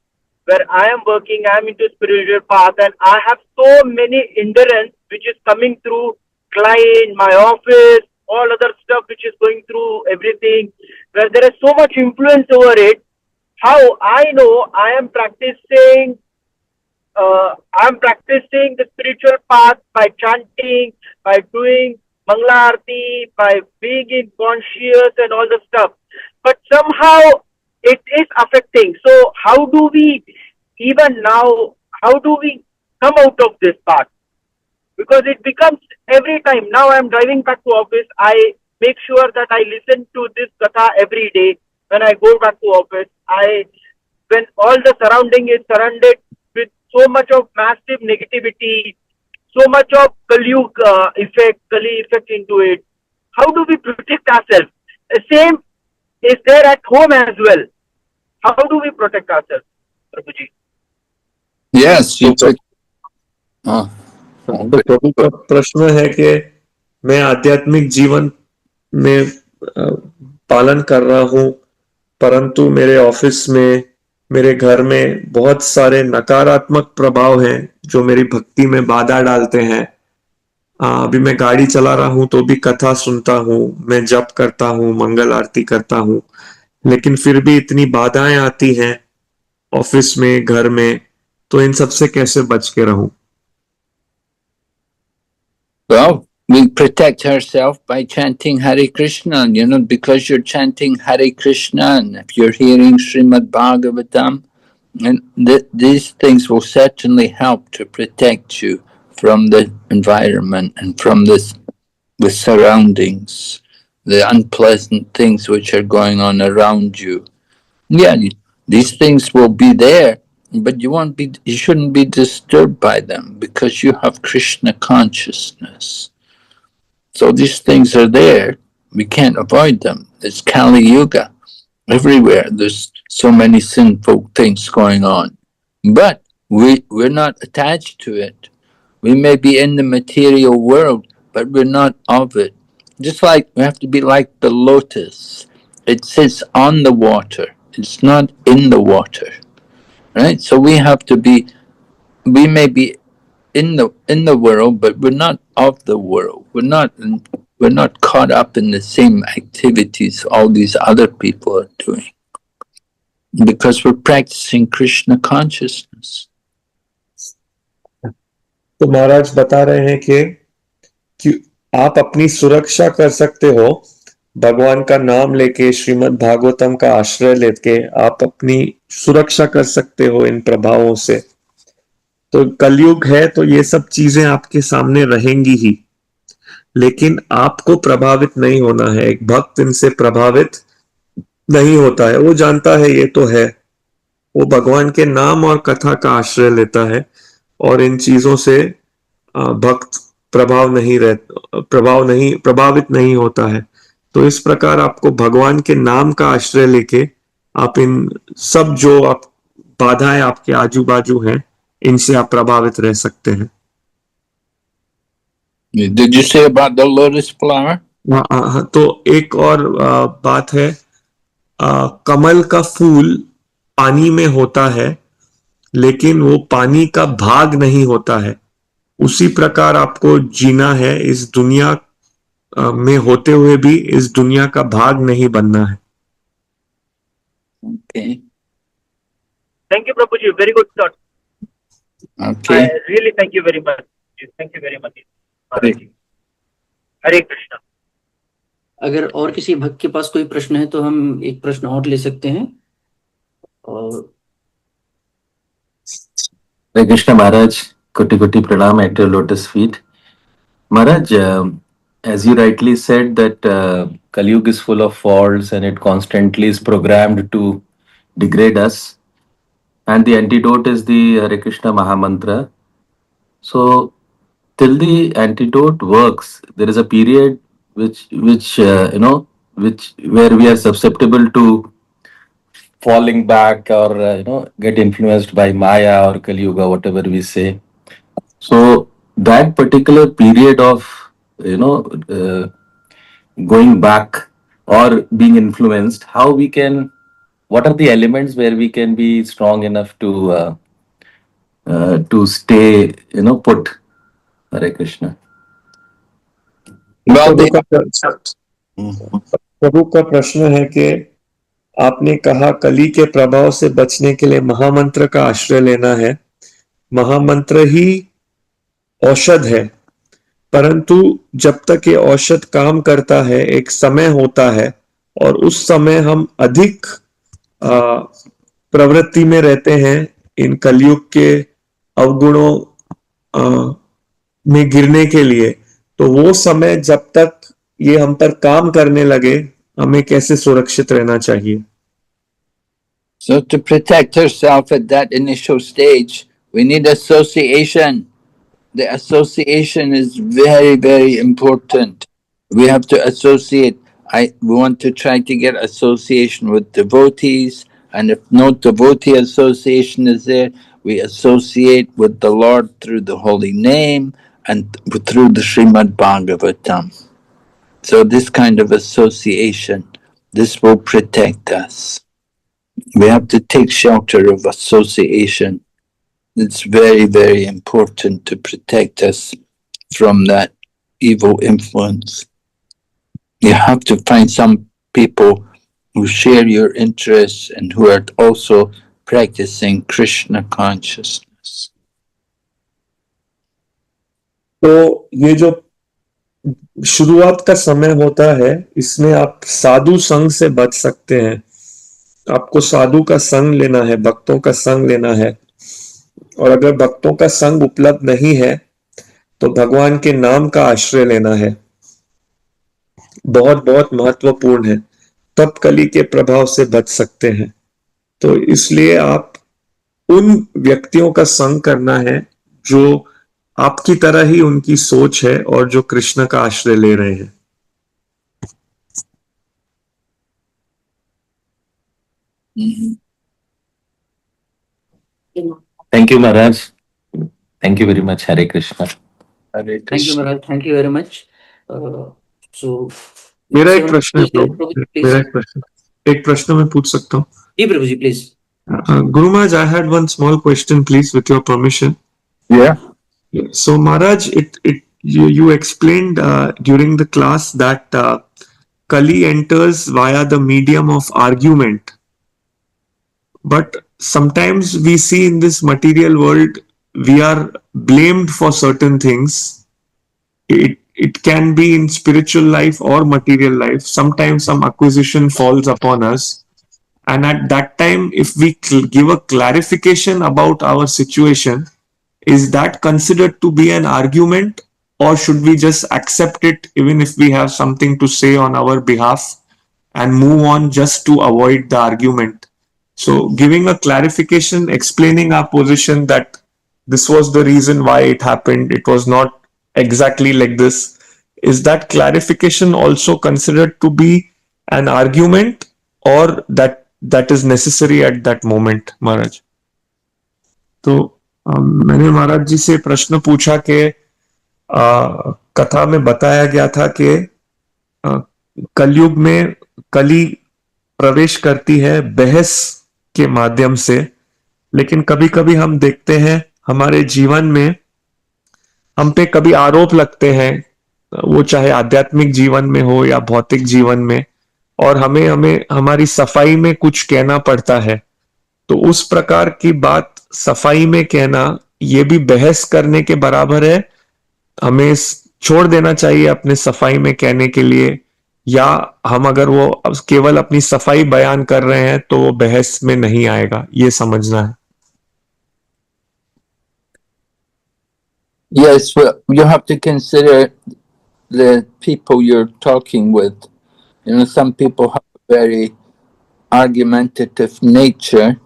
Speaker 5: Where I am working, I am into a spiritual path, and I have so many hindrance which is coming through client, my office, all other stuff which is going through everything. Where there is so much influence over it. How I know I am practicing the spiritual path by chanting, by doing Mangala Aarti, by being in conscious and all the stuff. But somehow it is affecting. So how do we come out of this path? Because it becomes every time. Now I am driving back to office. I make sure that I listen to this katha every day when I go back to office. When all the surrounding is surrounded with so much of massive negativity, so much of Kali effect into it. How do we protect ourselves? The same is there at home as well. How do we protect ourselves, Prabhuji?
Speaker 2: Yes, you took.
Speaker 3: तो प्रभु का प्रश्न है कि मैं आध्यात्मिक जीवन में पालन कर रहा हूँ, परंतु मेरे ऑफिस में, मेरे घर में बहुत सारे नकारात्मक प्रभाव हैं जो मेरी भक्ति में बाधा डालते हैं। अभी मैं गाड़ी चला रहा हूँ तो भी कथा सुनता हूँ, मैं जप करता हूँ, मंगल आरती करता हूँ, लेकिन फिर भी इतनी बाधाएं आती हैं ऑफिस में, घर में, तो इन सब से कैसे बच के रहूं?
Speaker 2: Well, we protect ourselves by chanting Hare Krishna, because you're chanting Hare Krishna, and if you're hearing Srimad Bhagavatam, and these things will certainly help to protect you from the environment and from the surroundings, the unpleasant things which are going on around you. Yeah, these things will be there, but you shouldn't be disturbed by them because you have Krishna consciousness. So these things are there. We can't avoid them. It's Kali Yuga. Everywhere there's so many sinful things going on. But we're not attached to it. We may be in the material world, but we're not of it. Just like we have to be like the lotus. It sits on the water. It's not in the water. Right? So we may be in the world, but we're not of the world. We're not caught up in the same activities all these other people are doing, because we're practicing Krishna consciousness.
Speaker 3: तो महाराज बता रहे हैं कि आप अपनी सुरक्षा कर सकते हो भगवान का नाम लेके, श्रीमद् भागवतम का आश्रय लेके आप अपनी सुरक्षा कर सकते हो इन प्रभावों से। तो कलयुग है तो ये सब चीजें आपके सामने रहेंगी ही, लेकिन आपको प्रभावित नहीं होना है। एक भक्त इनसे प्रभावित नहीं होता है, वो जानता है ये तो है, वो भगवान के नाम और कथा का आश्रय लेता है और इन चीजों से भक्त प्रभावित नहीं होता है। तो इस प्रकार आपको भगवान के नाम का आश्रय लेके आप इन सब जो आप बाधाएं आपके आजू बाजू हैं, इनसे आप प्रभावित रह सकते हैं।
Speaker 2: Did you say about the lotus flower?
Speaker 3: हाँ, तो एक और बात है, कमल का फूल पानी में होता है, लेकिन वो पानी का भाग नहीं होता है। उसी प्रकार आपको जीना है, इस दुनिया में होते हुए भी इस दुनिया का भाग नहीं बनना है।
Speaker 2: Okay.
Speaker 5: Thank you, Prabhuji. Very good thought.
Speaker 2: Okay.
Speaker 5: I really thank you very much. Thank you very much. Hare Krishna.
Speaker 1: अगर और किसी भक्त के पास कोई प्रश्न है तो हम एक प्रश्न और ले सकते हैं। और
Speaker 6: Hare Krishna Maharaj, Koti Koti Pranam at your lotus feet. Maharaj, as you rightly said that Kali Yuga is full of faults and it constantly is programmed to degrade us. And the antidote is the Hare Krishna Mahamantra. So till the antidote works, there is a period which where we are susceptible to falling back or get influenced by Maya or Kali Yuga, whatever we say. So that particular period of going back or being influenced, what are the elements where we can be strong enough to stay put? Hare Krishna.
Speaker 2: Well,
Speaker 3: प्रभु का प्रश्न है कि आपने कहा कली के प्रभाव से बचने के लिए महामंत्र का आश्रय लेना है। महामंत्र ही औषध है, परंतु जब तक ये औषध काम करता है एक समय होता है, और उस समय हम अधिक प्रवृत्ति में रहते हैं इन कलयुग के अवगुणों में गिरने के लिए। तो वो समय जब तक ये हम पर काम करने लगे, हमें कैसे सुरक्षित रहना चाहिए?
Speaker 2: So to protect herself at that initial stage, we need association. The association is very, very important. We have to associate. We want to try to get association with devotees, and if no devotee association is there, we associate with the Lord through the holy name and through the Srimad Bhagavatam. So this kind of association, this will protect us. We have to take shelter of association. It's very, very important to protect us from that evil influence. You have to find some people who share your interests and who are also practicing Krishna consciousness.
Speaker 3: तो ये जो शुरुआत का समय होता है, इसमें आप साधु संग से बच सकते हैं। आपको साधु का संग लेना है, भक्तों का संग लेना है, और अगर भक्तों का संग उपलब्ध नहीं है तो भगवान के नाम का आश्रय लेना है। बहुत बहुत महत्वपूर्ण है, तब कली के प्रभाव से बच सकते हैं। तो इसलिए आप उन व्यक्तियों का संग करना है जो आपकी तरह ही उनकी सोच है और जो कृष्ण का आश्रय ले रहे हैं।
Speaker 6: Thank you, Maharaj. Thank you very much. Hare Krishna.
Speaker 2: Hare
Speaker 1: thank you
Speaker 2: Krishna.
Speaker 1: महाराज, thank you very much. So
Speaker 3: मेरा एक प्रश्न है प्रभु, एक प्रश्न मैं पूछ सकता हूँ?
Speaker 1: जी प्रभु जी, please.
Speaker 3: Guru Maharaj, I had one small question, please, with your permission.
Speaker 2: Yeah.
Speaker 3: So Maharaj, you explained during the class that Kali enters via the medium of argument. But sometimes we see in this material world, we are blamed for certain things. It can be in spiritual life or material life. Sometimes some acquisition falls upon us. And at that time, if we give a clarification about our situation, is that considered to be an argument, or should we just accept it even if we have something to say on our behalf and move on just to avoid the argument? So giving a clarification, explaining our position that this was the reason why it happened, it was not exactly like this. Is that clarification also considered to be an argument, or that that is necessary at that moment, महाराज. तो मैंने महाराज जी से प्रश्न पूछा कि कथा में बताया गया था कि कलयुग में कली प्रवेश करती है बहस के माध्यम से, लेकिन कभी कभी हम देखते हैं हमारे जीवन में हम पे कभी आरोप लगते हैं, वो चाहे आध्यात्मिक जीवन में हो या भौतिक जीवन में, और हमें हमें हमारी सफाई में कुछ कहना पड़ता है. तो उस प्रकार की बात सफाई में कहना ये भी बहस करने के बराबर है. हमें छोड़ देना चाहिए अपने सफाई में कहने के लिए, या हम अगर वो केवल अपनी सफाई बयान कर रहे हैं तो वो बहस में नहीं आएगा, ये समझना है.
Speaker 2: Yes, well, you have to consider the people you're talking with. You know, some people have a very argumentative nature,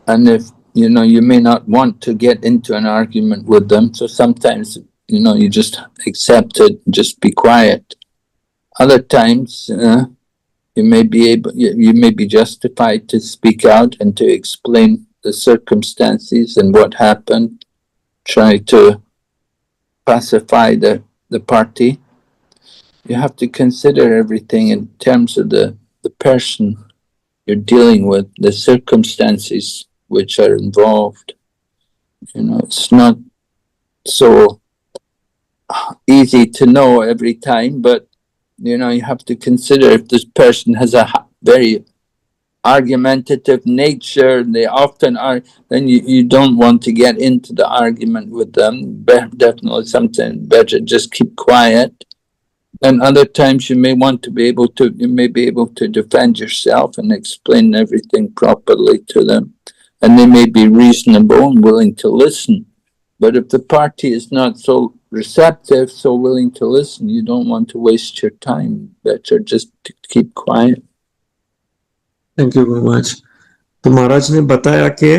Speaker 2: and if you know, you may not want to get into an argument with them. So sometimes, you know, you just accept it, just be quiet. Other times, you may be you may be justified to speak out and to explain the circumstances and what happened. Try to pacify the party. You have to consider everything in terms of the person you're dealing with, the circumstances which are involved. You know, it's not so easy to know every time, but you know, you have to consider if this person has a very argumentative nature, and they often are, then you don't want to get into the argument with them. Definitely sometimes better just keep quiet. And other times you may want to be able to, you may be able to defend yourself and explain everything properly to them. And they may be reasonable and willing to listen. But if the party is not so receptive, so willing to listen, you don't want to waste your time. Better just to keep quiet.
Speaker 3: Thank you महाराज. तो महाराज ने बताया कि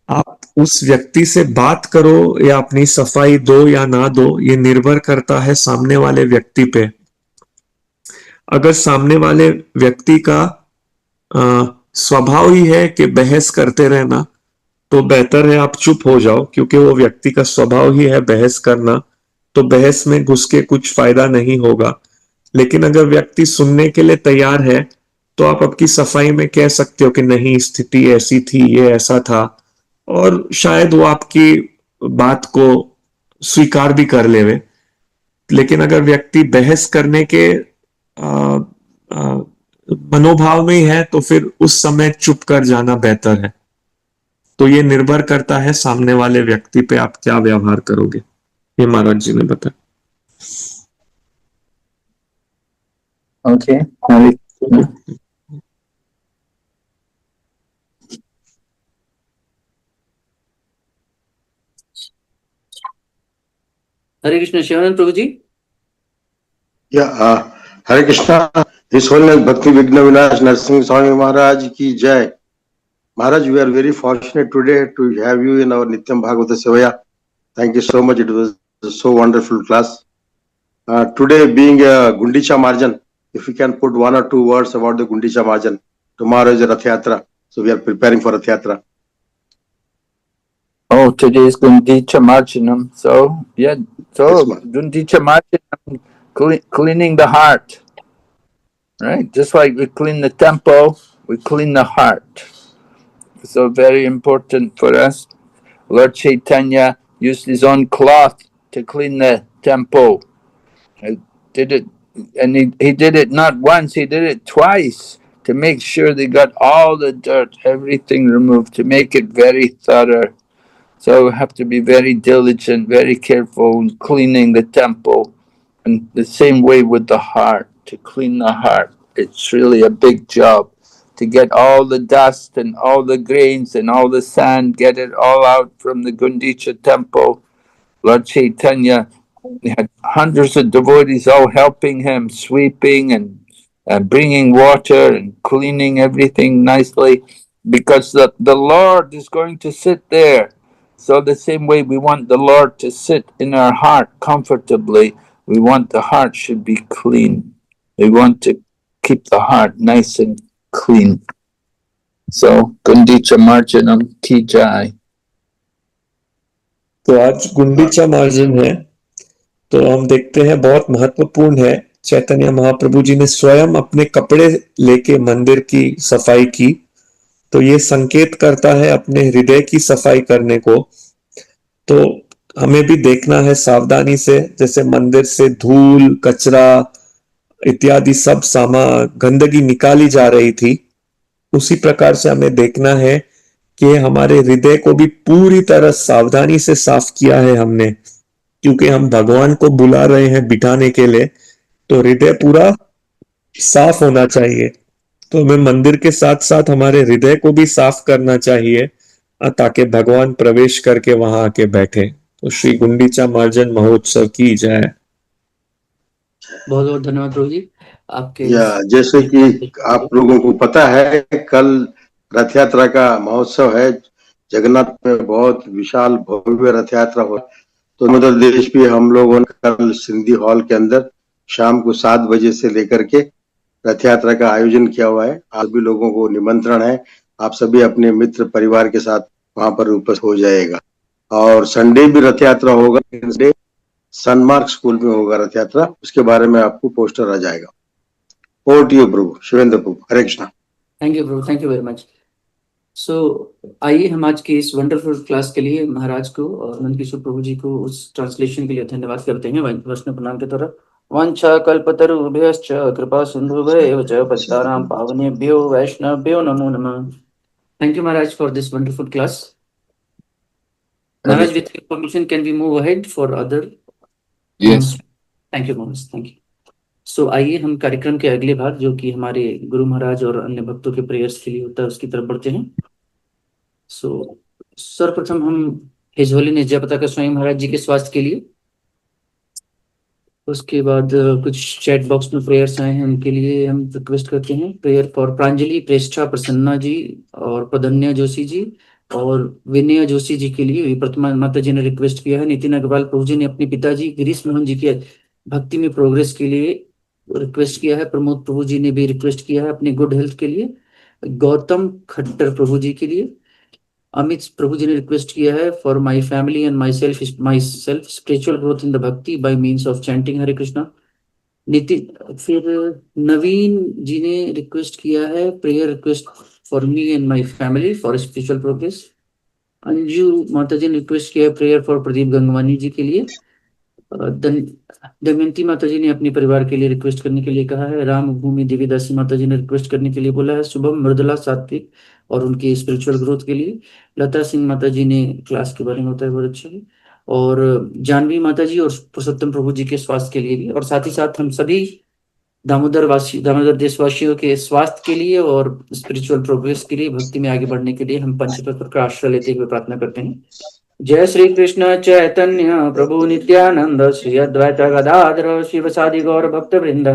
Speaker 3: आप उस व्यक्ति से बात करो या अपनी सफाई दो या ना दो, ये निर्भर करता है सामने वाले व्यक्ति पे. अगर सामने वाले व्यक्ति का स्वभाव ही है कि बहस करते रहना, तो बेहतर है आप चुप हो जाओ, क्योंकि वो व्यक्ति का स्वभाव ही है बहस करना. तो बहस में घुस के कुछ फायदा नहीं होगा. लेकिन अगर व्यक्ति सुनने के लिए तैयार है तो आप आपकी सफाई में कह सकते हो कि नहीं, स्थिति ऐसी थी, ये ऐसा था, और शायद वो आपकी बात को स्वीकार भी कर लेवे. लेकिन अगर व्यक्ति बहस करने के मनोभाव में ही है तो फिर उस समय चुप कर जाना बेहतर है. तो ये निर्भर करता है सामने वाले व्यक्ति पे आप क्या व्यवहार करोगे, ये महाराज जी ने बताया.
Speaker 2: Okay.
Speaker 1: Hare Krishna. Shivanand Prabhu ji.
Speaker 7: Hare Krishna. His Holiness Bhakti Vigna Vinash Narasimha Swami Maharaj ki jai. Maharaj, we are very fortunate today to have you in our Nityam Bhagavata Sevaya. Thank you so much. It was so wonderful class. Today being a Gundicha Marjan, if we can put one or two words about the Gundicha Marjan. Tomorrow is a Rath Yatra, so we are preparing for Rath Yatra.
Speaker 2: Oh, today is Gundicha Marjanam. So, yeah, so
Speaker 7: Yes,
Speaker 2: Gundicha Marjanam, cleaning the heart. Right? Just like we clean the temple, we clean the heart. So very important for us. Lord Chaitanya used his own cloth to clean the temple. He did it, and he did it not once, he did it twice to make sure they got all the dirt, everything removed, to make it very thorough. So we have to be very diligent, very careful in cleaning the temple. And the same way with the heart, to clean the heart. It's really a big job to get all the dust and all the grains and all the sand, get it all out from the Gundicha temple. Lord Chaitanya had hundreds of devotees all helping him, sweeping and bringing water and cleaning everything nicely, because the Lord is going to sit there. So the same way we want the Lord to sit in our heart comfortably, we want the heart should be clean. We want to keep the heart nice and clean. So, Gundicha Marjanam ki jai.
Speaker 3: तो आज गुंडीचा मार्जन है, तो हम देखते हैं बहुत महत्वपूर्ण है। चैतन्य महाप्रभु जी ने स्वयं अपने कपड़े लेके मंदिर की सफाई की, तो ये संकेत करता है अपने हृदय की सफाई करने को। तो हमें भी देखना है सावधानी से, जैसे मंदिर से धूल, कचरा इत्यादि सब गंदगी निकाली जा रही थी, उसी प्रकार से हमें देखना है कि हमारे हृदय को भी पूरी तरह सावधानी से साफ किया है हमने, क्योंकि हम भगवान को बुला रहे हैं बिठाने के लिए, तो हृदय पूरा साफ होना चाहिए। तो हमें मंदिर के साथ साथ हमारे हृदय को भी साफ करना चाहिए, ताकि भगवान प्रवेश करके वहां आके बैठे। तो श्री गुंडीचा मार्जन महोत्सव की जय।
Speaker 1: बहुत बहुत धन्यवाद प्रभु जी आपके
Speaker 7: जैसे कि आप लोगों को पता है, कल रथ यात्रा का महोत्सव है। जगन्नाथ में बहुत विशाल भव्य रथ यात्रा हो, तो मध्य प्रदेश भी हम लोगों ने कल सिंधी हॉल के अंदर शाम को 7 बजे से लेकर के रथ यात्रा का आयोजन किया हुआ है। आप भी लोगों को निमंत्रण है, आप सभी अपने मित्र परिवार के साथ वहां पर उपस्थित हो जाएगा। और संडे भी रथ यात्रा होगा, सनमार्क स्कूल में होगा रथ यात्रा, उसके बारे में आपको पोस्टर आ जाएगा। ओवर टू यू प्रभु, शिवेंद्र प्रभु, हरे कृष्णा।
Speaker 1: थैंक यू प्रभु, thank you very much. So आइए हम आज की इस वंडरफुल क्लास के लिए महाराज को और नंदकिशोर प्रभु जी को उस ट्रांसलेशन के लिए धन्यवाद करते हैं वैष्णव प्रणाम के तरफ। वांछा कल्पतरुभ्यश्च कृपा सिंधुभ्येव च पतितानां पावनेभ्यो वैष्णवेभ्यो नमो नमः। Thank you Maharaj for this wonderful class. Maharaj, with your permission, can we move ahead for other?
Speaker 2: Yes.
Speaker 1: Thank you, Maharaj. Thank you. So आइए हम कार्यक्रम के अगले भाग, जो कि हमारे गुरु महाराज और अन्य भक्तों के प्रेयर्स के लिए होता है, उसकी तरफ बढ़ते हैं। सो सर्वप्रथम हम हिज होलीनेस जय पताका स्वामी महाराज जी के स्वास्थ्य के लिए, उसके बाद कुछ चैट बॉक्स में प्रेयर्स आए हैं, उनके लिए हम रिक्वेस्ट करते हैं। प्रेयर फॉर प्रांजलि, प्रेष्ठा प्रसन्ना जी और प्रधन्या जोशी जी और विनय जोशी जी के लिए प्रतिमा माता जी ने रिक्वेस्ट किया है। नितिन अग्रवाल प्रभु जी ने अपने पिताजी गिरीश मोहन जी के भक्ति में प्रोग्रेस के लिए रिक्वेस्ट किया है। प्रमोद प्रभु जी ने भी रिक्वेस्ट किया है अपनी गुड हेल्थ के लिए। गौतम खट्टर प्रभु जी के लिए। अमित प्रभु जी ने रिक्वेस्ट किया है for my family and my self spiritual growth in the भक्ति बाय मीन्स ऑफ चैंटिंग हरे कृष्णा। नितिन, फिर नवीन जी ने रिक्वेस्ट किया है prayer request for me and my family for spiritual progress. Anju माता जी ने रिक्वेस्ट किया है प्रेयर फॉर प्रदीप गंगवानी जी के लिए। दमयंती माता जी ने अपने परिवार के लिए रिक्वेस्ट करने के लिए कहा है। राम भूमि देवीदासी माता जी ने रिक्वेस्ट करने के लिए बोला है। शुभम मृदुला सात्विक और उनकी स्पिरिचुअल ग्रोथ के लिए। लता सिंह माता जी ने क्लास के बारे में होता है बहुत अच्छा है। और जानवी माता जी और पुरुषोत्तम प्रभु जी के स्वास्थ्य के लिए भी, और साथ ही साथ हम सभी दामोदर देशवासियों के स्वास्थ्य के लिए और स्पिरिचुअल प्रोग्रेस के लिए, भक्ति में आगे बढ़ने के लिए हम पंचतत्व का आश्रय लेते हुए प्रार्थना करते हैं। जय श्री कृष्ण चैतन्य प्रभु नित्यानंद श्री अद्वैत गदाधर शिवसादि गौर भक्त वृंद।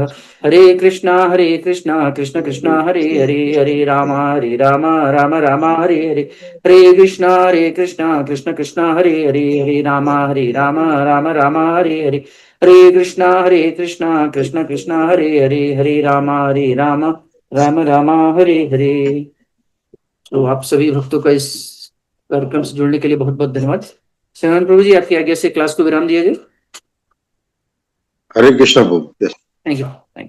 Speaker 1: हरे कृष्णा कृष्ण कृष्णा हरे हरे, हरे राम राम राम हरे हरे, हरे कृष्णा कृष्ण कृष्णा हरे हरे, हरे राम राम राम हरे हरे, हरे कृष्णा कृष्ण कृष्णा हरे हरे, हरे राम राम राम हरे हरे। तो आप सभी भक्तों का इस कार्यक्रम से जुड़ने के लिए बहुत बहुत धन्यवाद। श्रीमान प्रभु जी, आपकी आज्ञा से क्लास को विराम दिया जाए।
Speaker 7: हरे कृष्णा प्रभु।
Speaker 1: Thank you.